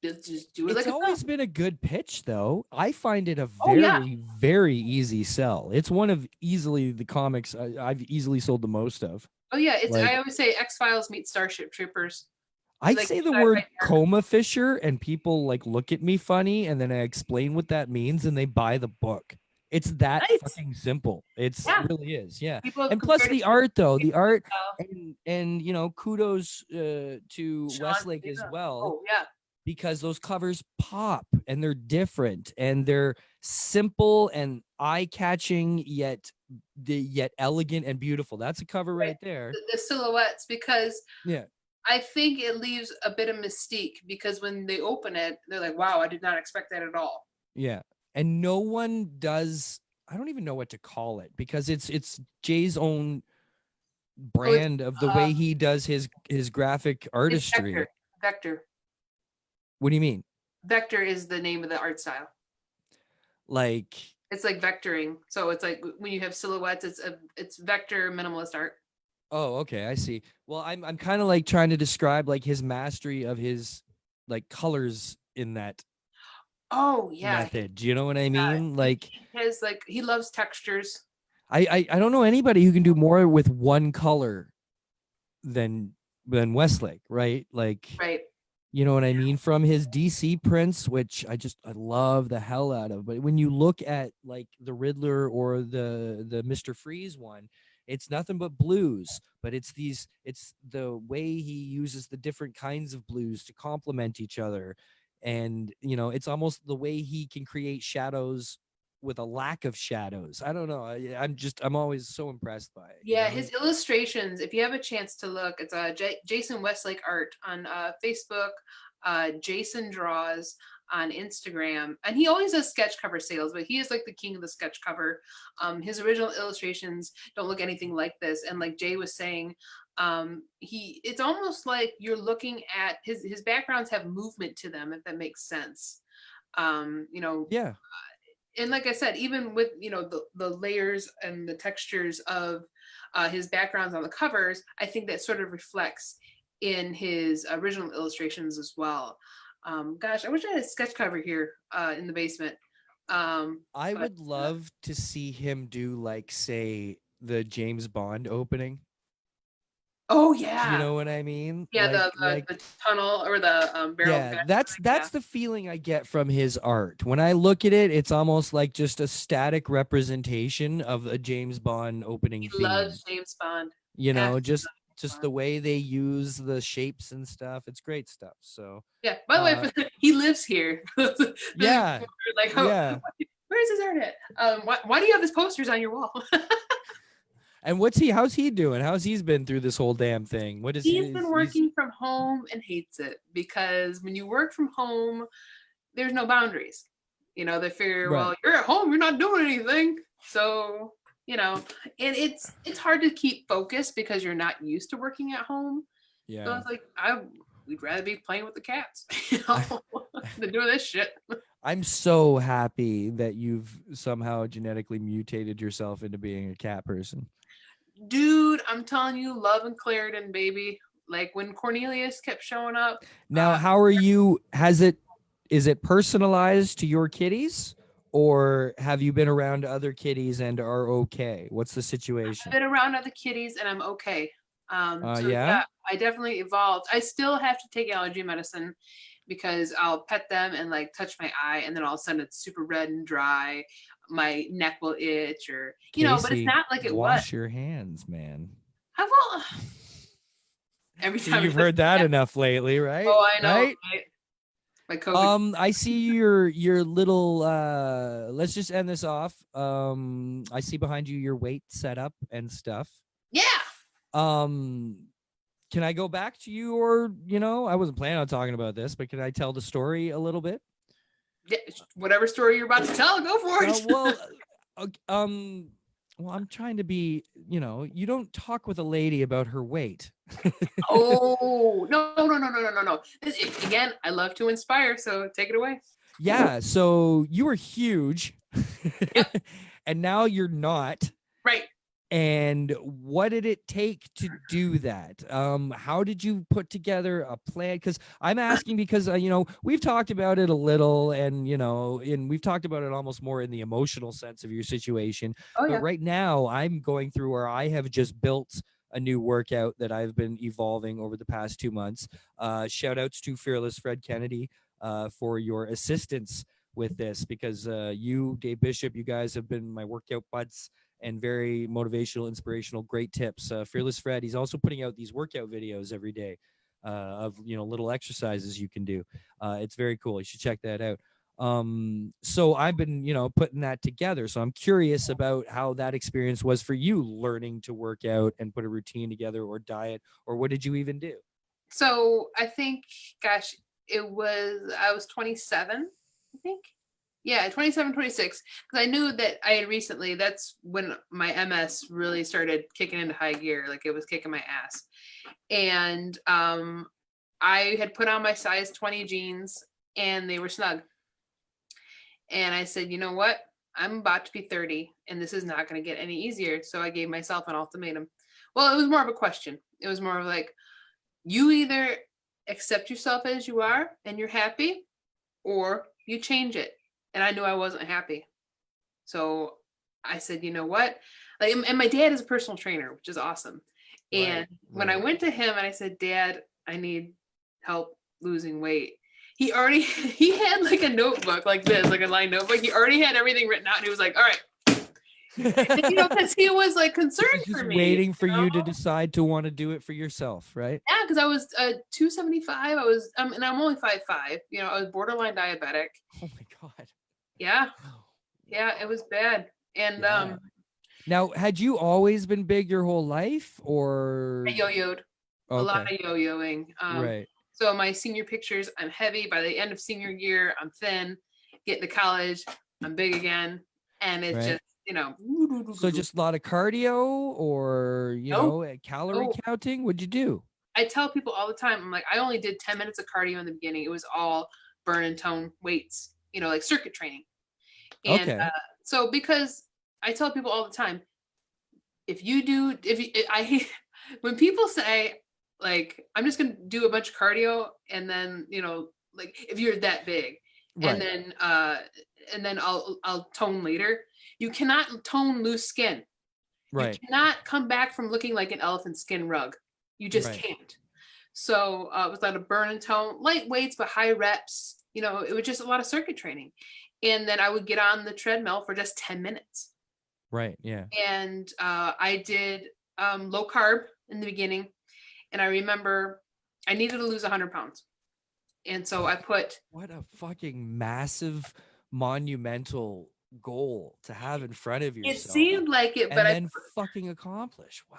just do it like It's a always film. been a good pitch, though. I find it a Oh, yeah. very, very easy sell. It's one of easily the comics I've easily sold the most of. Oh yeah, Like, I always say X-Files meets Starship Troopers. I Like say the sci-fi word nerd. coma fisher and people like look at me funny and then I explain what that means and they buy the book. It's that Right? fucking simple. It's Yeah. really is. Yeah. People have And plus compared it the to art though, the art uh, and you know, kudos to Sean Westlake as Spivey. well Oh yeah. because those covers pop and they're different and they're simple and eye-catching yet elegant and beautiful. That's a cover right there. The silhouettes, because Yeah. I think it leaves a bit of mystique because when they open it, they're like, wow, I did not expect that at all. Yeah. And no one does, I don't even know what to call it because it's Jay's own brand of the way he does his graphic It's artistry. Vector. Vector. What do you mean? Vector is the name of the art style. Like It's like vectoring. So it's like when you have silhouettes, it's vector minimalist art. oh, okay, I see. Well, I'm kind of like trying to describe like his mastery of his like colors in that Oh yeah. method. Do you know what I mean? Like He loves textures. I don't know anybody who can do more with one color than Westlake, right? Like Right. you know what I mean? From his DC prints, which I love the hell out of. But when you look at like the Riddler or the Mr. Freeze one, it's nothing but blues. But it's the way he uses the different kinds of blues to complement each other. And you know, it's almost the way he can create shadows with a lack of shadows. I don't know. I'm always so impressed by it. Yeah, you know? his illustrations, if you have a chance to look, it's Jason Westlake Art on Facebook, Jason Draws on Instagram, and he always does sketch cover sales, but he is like the king of the sketch cover. His original illustrations don't look anything like this, and like Jay was saying, it's almost like you're looking at his backgrounds have movement to them, if that makes sense. You know, Yeah. And like I said, even with the layers and the textures of his backgrounds on the covers, I think that sort of reflects in his original illustrations as well. Gosh, I wish I had a sketch cover here in the basement. I would love to see him do like say the James Bond opening. Oh yeah, You know what I mean? yeah, Like the tunnel or the barrel. yeah, that's the feeling I get from his art. When I look at it, it's almost like just a static representation of a James Bond opening He theme. loves James Bond. You know, Absolutely. just the way they use the shapes and stuff. It's great stuff. So Yeah. By the way, he lives here. yeah, Like, yeah. Where's his art at? Why do you have his posters on your wall? And how's he doing? How's he's been through this whole damn thing? What is He's been working from home and hates it because when you work from home, there's no boundaries. You know, they figure, Right. well, you're at home, you're not doing anything. So, and it's hard to keep focused because you're not used to working at home. Yeah. So it's like we'd rather be playing with the cats, than doing this shit. I'm so happy that you've somehow genetically mutated yourself into being a cat person. Dude, I'm telling you, love and Clarendon, baby. Like when Cornelius kept showing up. Now, how are you? Is it personalized to your kitties, or have you been around other kitties and are okay? What's the situation? I've been around other kitties and I'm okay. Yeah, I definitely evolved. I still have to take allergy medicine because I'll pet them and like touch my eye, and then all of a sudden it's super red and dry. My neck will itch, or but it's not like it was. Wash your hands, man. I will. Every time You've heard that enough lately, right? Oh, I know. Right? My COVID. I see your little let's just end this off. I see behind you your weight setup and stuff. Yeah. Can I go back to you, or I wasn't planning on talking about this, but can I tell the story a little bit? Yeah, whatever story you're about to tell, go for it. Well, I'm trying to be, you don't talk with a lady about her weight. Oh, no. Again, I love to inspire, so take it away. Yeah, so you were huge. Yep. and now you're not. Right. And what did it take to do that? How did you put together a plan? Because I'm asking because, we've talked about it a little, and, and we've talked about it almost more in the emotional sense of your situation. Oh, But yeah. right now I'm going through where I have just built a new workout that I've been evolving over the past 2 months. Shout outs to Fearless Fred Kennedy for your assistance with this, because you, Dave Bishop, you guys have been my workout buds and very motivational, inspirational, great tips. Fearless Fred, he's also putting out these workout videos every day of, little exercises you can do. It's very cool. You should check that out. So I've been, putting that together. So I'm curious about how that experience was for you, learning to work out and put a routine together, or diet, or what did you even do? So I think, gosh, I was 27, I think. Yeah, 27, 26. Because I knew that I had recently, that's when my MS really started kicking into high gear. Like, it was kicking my ass. And I had put on my size 20 jeans and they were snug. And I said, you know what? I'm about to be 30 and this is not going to get any easier. So I gave myself an ultimatum. Well, it was more of a question. It was more of like, you either accept yourself as you are and you're happy, or you change it. And I knew I wasn't happy. So I said, you know what? Like, and my dad is a personal trainer, which is awesome. And when I went to him and I said, Dad, I need help losing weight, he had like a notebook like this, like a line notebook. He already had everything written out and he was like, all right. And, because he was like concerned for me. Waiting for you to decide to want to do it for yourself, right? Yeah, because I was 275. I was, and I'm only 5'5". I was borderline diabetic. Oh my God. Yeah. Yeah, it was bad. And now, had you always been big your whole life, or? I yo-yoed. A lot of yo-yoing. Right. So my senior pictures, I'm heavy. By the end of senior year, I'm thin. Get to college, I'm big again. And it's just, So just a lot of cardio, or, calorie counting? What'd you do? I tell people all the time, I'm like, I only did 10 minutes of cardio in the beginning. It was all burn and tone weights, like circuit training. And so, because I tell people all the time, when people say, like, I'm just going to do a bunch of cardio and then, like, if you're that big, and then I'll tone later, you cannot tone loose skin. Right. You cannot come back from looking like an elephant skin rug. You just can't. So it was a lot of burn and tone, light weights, but high reps. It was just a lot of circuit training. And then I would get on the treadmill for just 10 minutes. Right. Yeah. And I did low carb in the beginning. And I remember I needed to lose 100 pounds. And so I put... What a fucking massive, monumental goal to have in front of yourself. It seemed like it, but then fucking accomplish. Wow.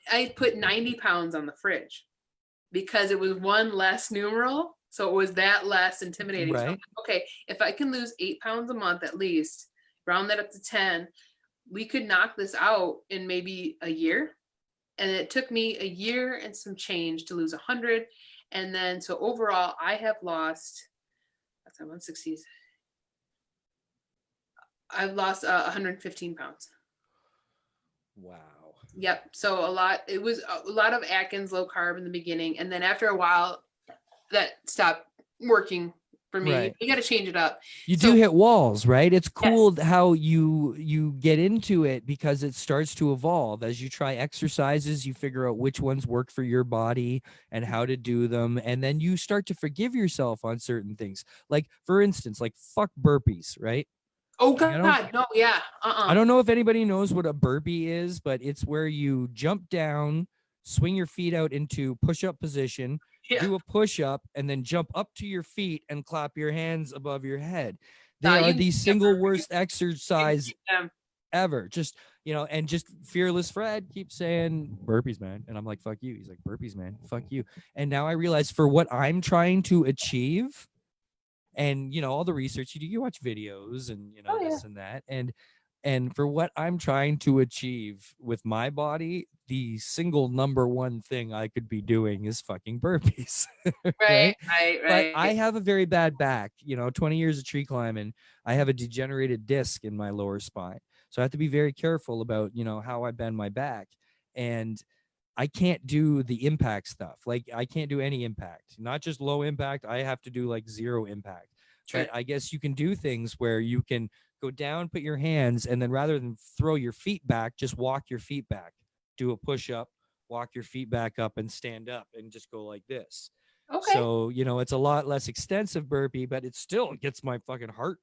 I put 90 pounds on the fridge because it was one less numeral. So it was that less intimidating. Right. So, okay, if I can lose 8 pounds a month at least, round that up to 10, we could knock this out in maybe a year. And it took me a year and some change to lose 100. And then, so overall, I have lost, that's 160. I've lost 115 pounds. Wow. Yep. So it was a lot of Atkins low carb in the beginning. And then after a while, that stopped working for me. Right. You got to change it up. You do hit walls, right? It's cool how you get into it, because it starts to evolve as you try exercises. You figure out which ones work for your body and how to do them, and then you start to forgive yourself on certain things. Like, for instance, like fuck burpees, right? Oh God, no, yeah. I don't know if anybody knows what a burpee is, but it's where you jump down, swing your feet out into push-up position, do a push-up, and then jump up to your feet and clap your hands above your head. They are the single worst exercise ever. Just, and just Fearless Fred keeps saying burpees, man. And I'm like, fuck you. He's like, burpees, man. Fuck you. And now I realize, for what I'm trying to achieve, and, all the research you do, you watch videos and, this and that. And for what I'm trying to achieve with my body, the single number one thing I could be doing is fucking burpees. Right. But I have a very bad back, 20 years of tree climbing. I have a degenerated disc in my lower spine. So I have to be very careful about, how I bend my back. And I can't do the impact stuff. Like I can't do any impact, not just low impact. I have to do like zero impact. Sure. But I guess you can do things where you can go down, put your hands, and then rather than throw your feet back, just walk your feet back. Do a push up, walk your feet back up and stand up and just go like this. Okay. So, it's a lot less extensive burpee, but it still gets my fucking heart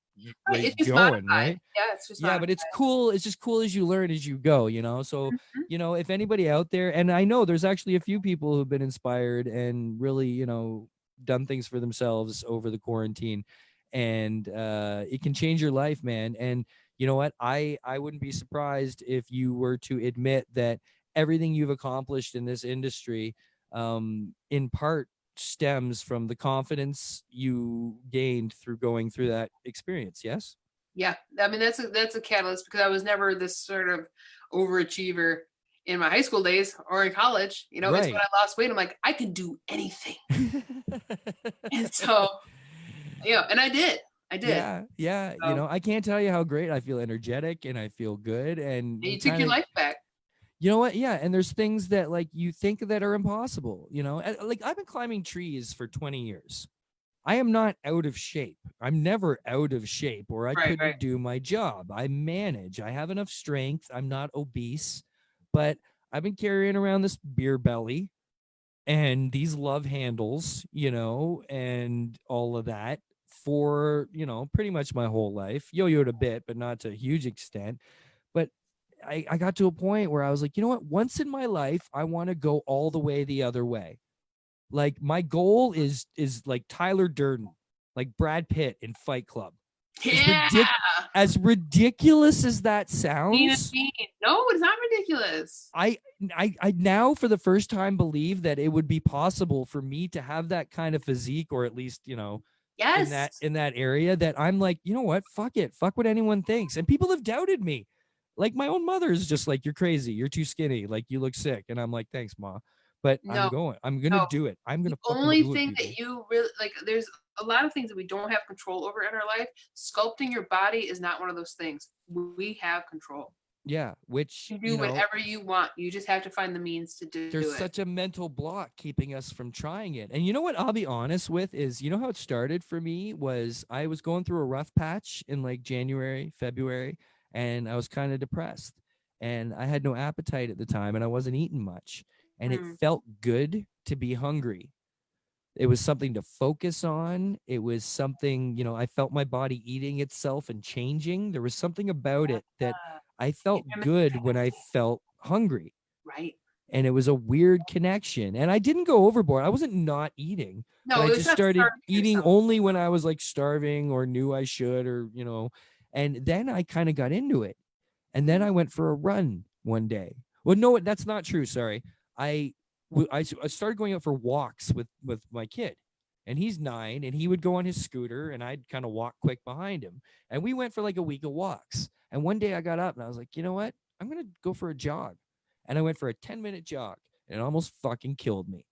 Right. rate It's just going, modified. right? Yeah, it's just Yeah, but modified. it's cool. It's just cool as you learn as you go, So, Mhm. if anybody out there, and I know there's actually a few people who've been inspired and really, done things for themselves over the quarantine, and it can change your life, man. And you know what? I wouldn't be surprised if you were to admit that everything you've accomplished in this industry, in part stems from the confidence you gained through going through that experience. Yes. Yeah, I mean that's a catalyst because I was never this sort of overachiever in my high school days or in college. It's when Right. I lost weight, I'm like, I can do anything. And so, and I did. I did. Yeah. So, I can't tell you how great I feel, energetic, and I feel good. And and you you took kind your of, life back. you know what? Yeah. And there's things that like you think that are impossible, like I've been climbing trees for 20 years. I am not out of shape. I'm never out of shape, or I Right, right. couldn't do my job. I manage. I have enough strength. I'm not obese, but I've been carrying around this beer belly and these love handles, and all of that for, pretty much my whole life. Yo-yoed a bit, but not to a huge extent. But I got to a point where I was like, you know what? Once in my life, I want to go all the way the other way. Like my goal is like Tyler Durden, like Brad Pitt in Fight Club. Yeah. As ridiculous as that Mean and sounds, mean. No, it's not ridiculous. I now for the first time believe that it would be possible for me to have that kind of physique, or at least, Yes. in that area, that I'm like, you know what? Fuck it. Fuck what anyone thinks. And people have doubted me. Like my own mother is just like, you're crazy. You're too skinny. Like you look sick. And I'm like, thanks, Ma. But No, I'm going to no. do it. I'm going The to fucking only do it, thing people. that you really like, there's a lot of things that we don't have control over in our life. Sculpting your body is not one of those things. We have control. Yeah. Which, You do whatever you want. You just have to find the means to do there's it. such a mental block keeping us from trying it. And you know what I'll be honest with is, how it started for me was I was going through a rough patch in like January, February, and I was kind of depressed. And I had no appetite at the time and I wasn't eating much. And it felt good to be hungry. It was something to focus on. It was something, I felt my body eating itself and changing. There was something about it that I felt good when I felt hungry. Right. And it was a weird connection. And I didn't go overboard. I wasn't not eating, but No, I it's just not started starving eating yourself. only when I was like starving or knew I should, or, and then I kind of got into it. And then I went for a run one day. Well, no, that's not true. Sorry. I started going out for walks with my kid, and he's 9, and he would go on his scooter and I'd kind of walk quick behind him. And we went for like a week of walks. And one day I got up and I was like, you know what? I'm going to go for a jog. And I went for a 10-minute jog and it almost fucking killed me.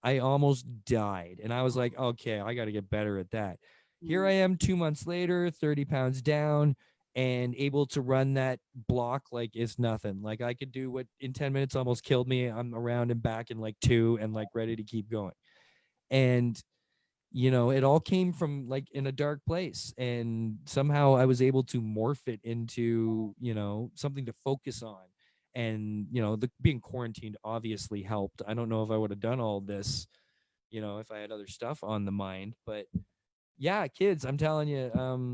I almost died. And I was like, okay, I got to get better at that. Here I am 2 months later, 30 pounds down, and able to run that block like it's nothing. Like I could do what in 10 minutes almost killed me. I'm around and back in like 2 and like ready to keep going. And it all came from like in a dark place, and somehow I was able to morph it into, something to focus on. And, being quarantined obviously helped. I don't know if I would have done all this, if I had other stuff on the mind, but yeah, kids, I'm telling you,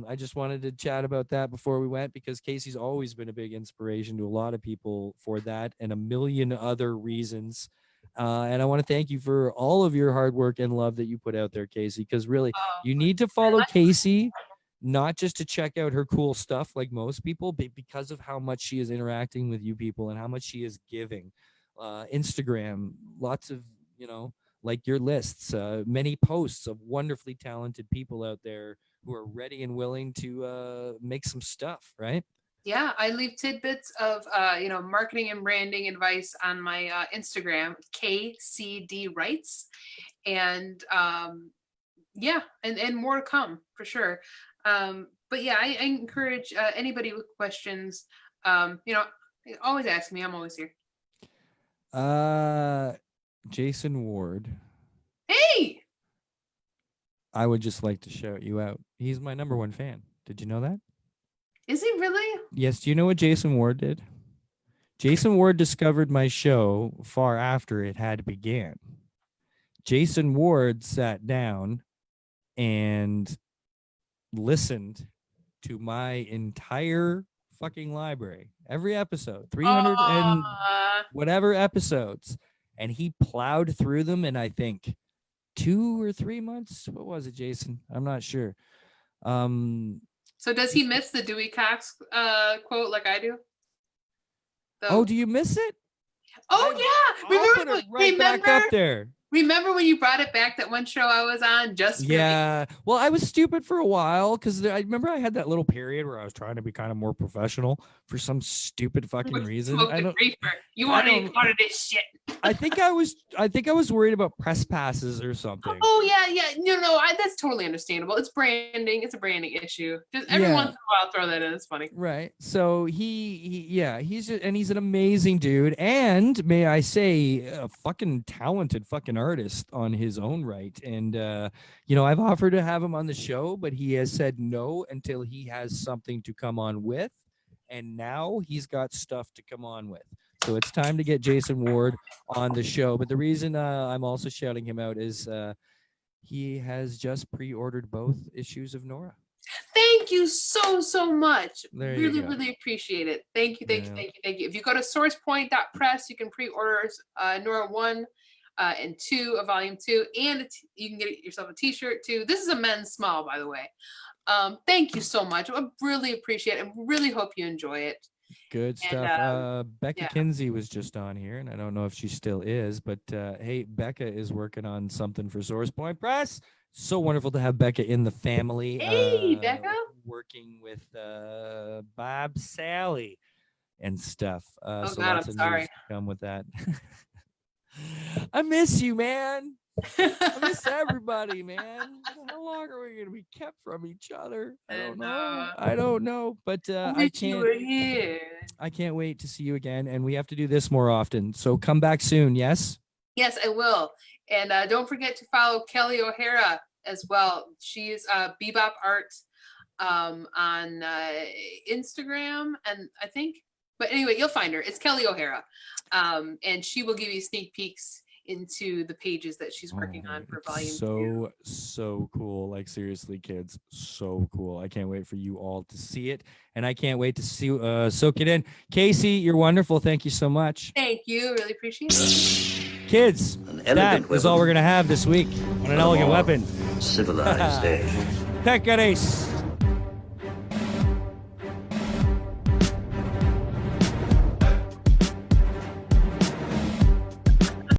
I just wanted to chat about that before we went, because Kasey's always been a big inspiration to a lot of people for that and a million other reasons. And I want to thank you for all of your hard work and love that you put out there, Kasey, because really, you need to follow Kasey, not just to check out her cool stuff like most people, but because of how much she is interacting with you people and how much she is giving. Instagram, lots of, like your lists, many posts of wonderfully talented people out there who are ready and willing to make some stuff, right? Yeah, I leave tidbits of marketing and branding advice on my Instagram, KCD Writes, and yeah, and more to come for sure. But yeah, I encourage anybody with questions. Always ask me. I'm always here. Jason Ward. Hey, I would just like to shout you out. He's my number one fan. Did you know that? is he really? Yes. Do you know what Jason Ward did? Jason Ward discovered my show far after it had began. Jason Ward sat down and listened to my entire fucking library, every episode, 300 and whatever episodes, and he plowed through them in I think 2 or 3 months. What was it, Jason? I'm not sure. So does he miss the Dewey Cox quote like I do? Oh, do you miss it? Oh yeah, I'll put it right back up there. Remember when you brought it back, that one show I was on just for yeah. Well, I was stupid for a while because I remember I had that little period where I was trying to be kind of more professional for some stupid fucking reason. I don't. You want to be part of this shit? I think I was worried about press passes or something. Oh yeah. No, that's totally understandable. It's branding. It's a branding issue. Just every once in a while, throw that in. It's funny. Right. So he's an amazing dude, and may I say, a fucking talented fucking artist on his own right. And I've offered to have him on the show, but he has said no until he has something to come on with, and now he's got stuff to come on with. So it's time to get Jason Ward on the show. But the reason I'm also shouting him out is he has just pre-ordered both issues of Nora. Thank you so much. Really appreciate it. Thank you. If you go to sourcepoint.press, you can pre-order Nora 1 and 2 of volume 2, and you can get yourself a t-shirt too. This is a men's small, by the way. Thank you so much. I really appreciate it. I really hope you enjoy it. Good stuff. Becca Kinsey was just on here, and I don't know if she still is, but hey, Becca is working on something for Source Point Press. So wonderful to have Becca in the family. Hey, Becca. Working with Bob Sally and stuff. So God, I'm sorry. Come with that. I miss you, man. I miss everybody, man. How long are we gonna be kept from each other? I don't know. But I can't wait to see you again, and we have to do this more often. So come back soon, yes? Yes, I will. And don't forget to follow Kelly O'Hara as well. She's Bebop Art on Instagram, and I think. But anyway, you'll find her. It's Kelly O'Hara, and she will give you sneak peeks into the pages that she's working on for volume 2. So cool. Like, seriously, kids, so cool. I can't wait for you all to see it, and I can't wait to see soak it in. Kasey, you're wonderful. Thank you so much. Thank you. Really appreciate it. Kids, that is all we're gonna have this week on An Elegant Weapon. Civilized age. Pecaris.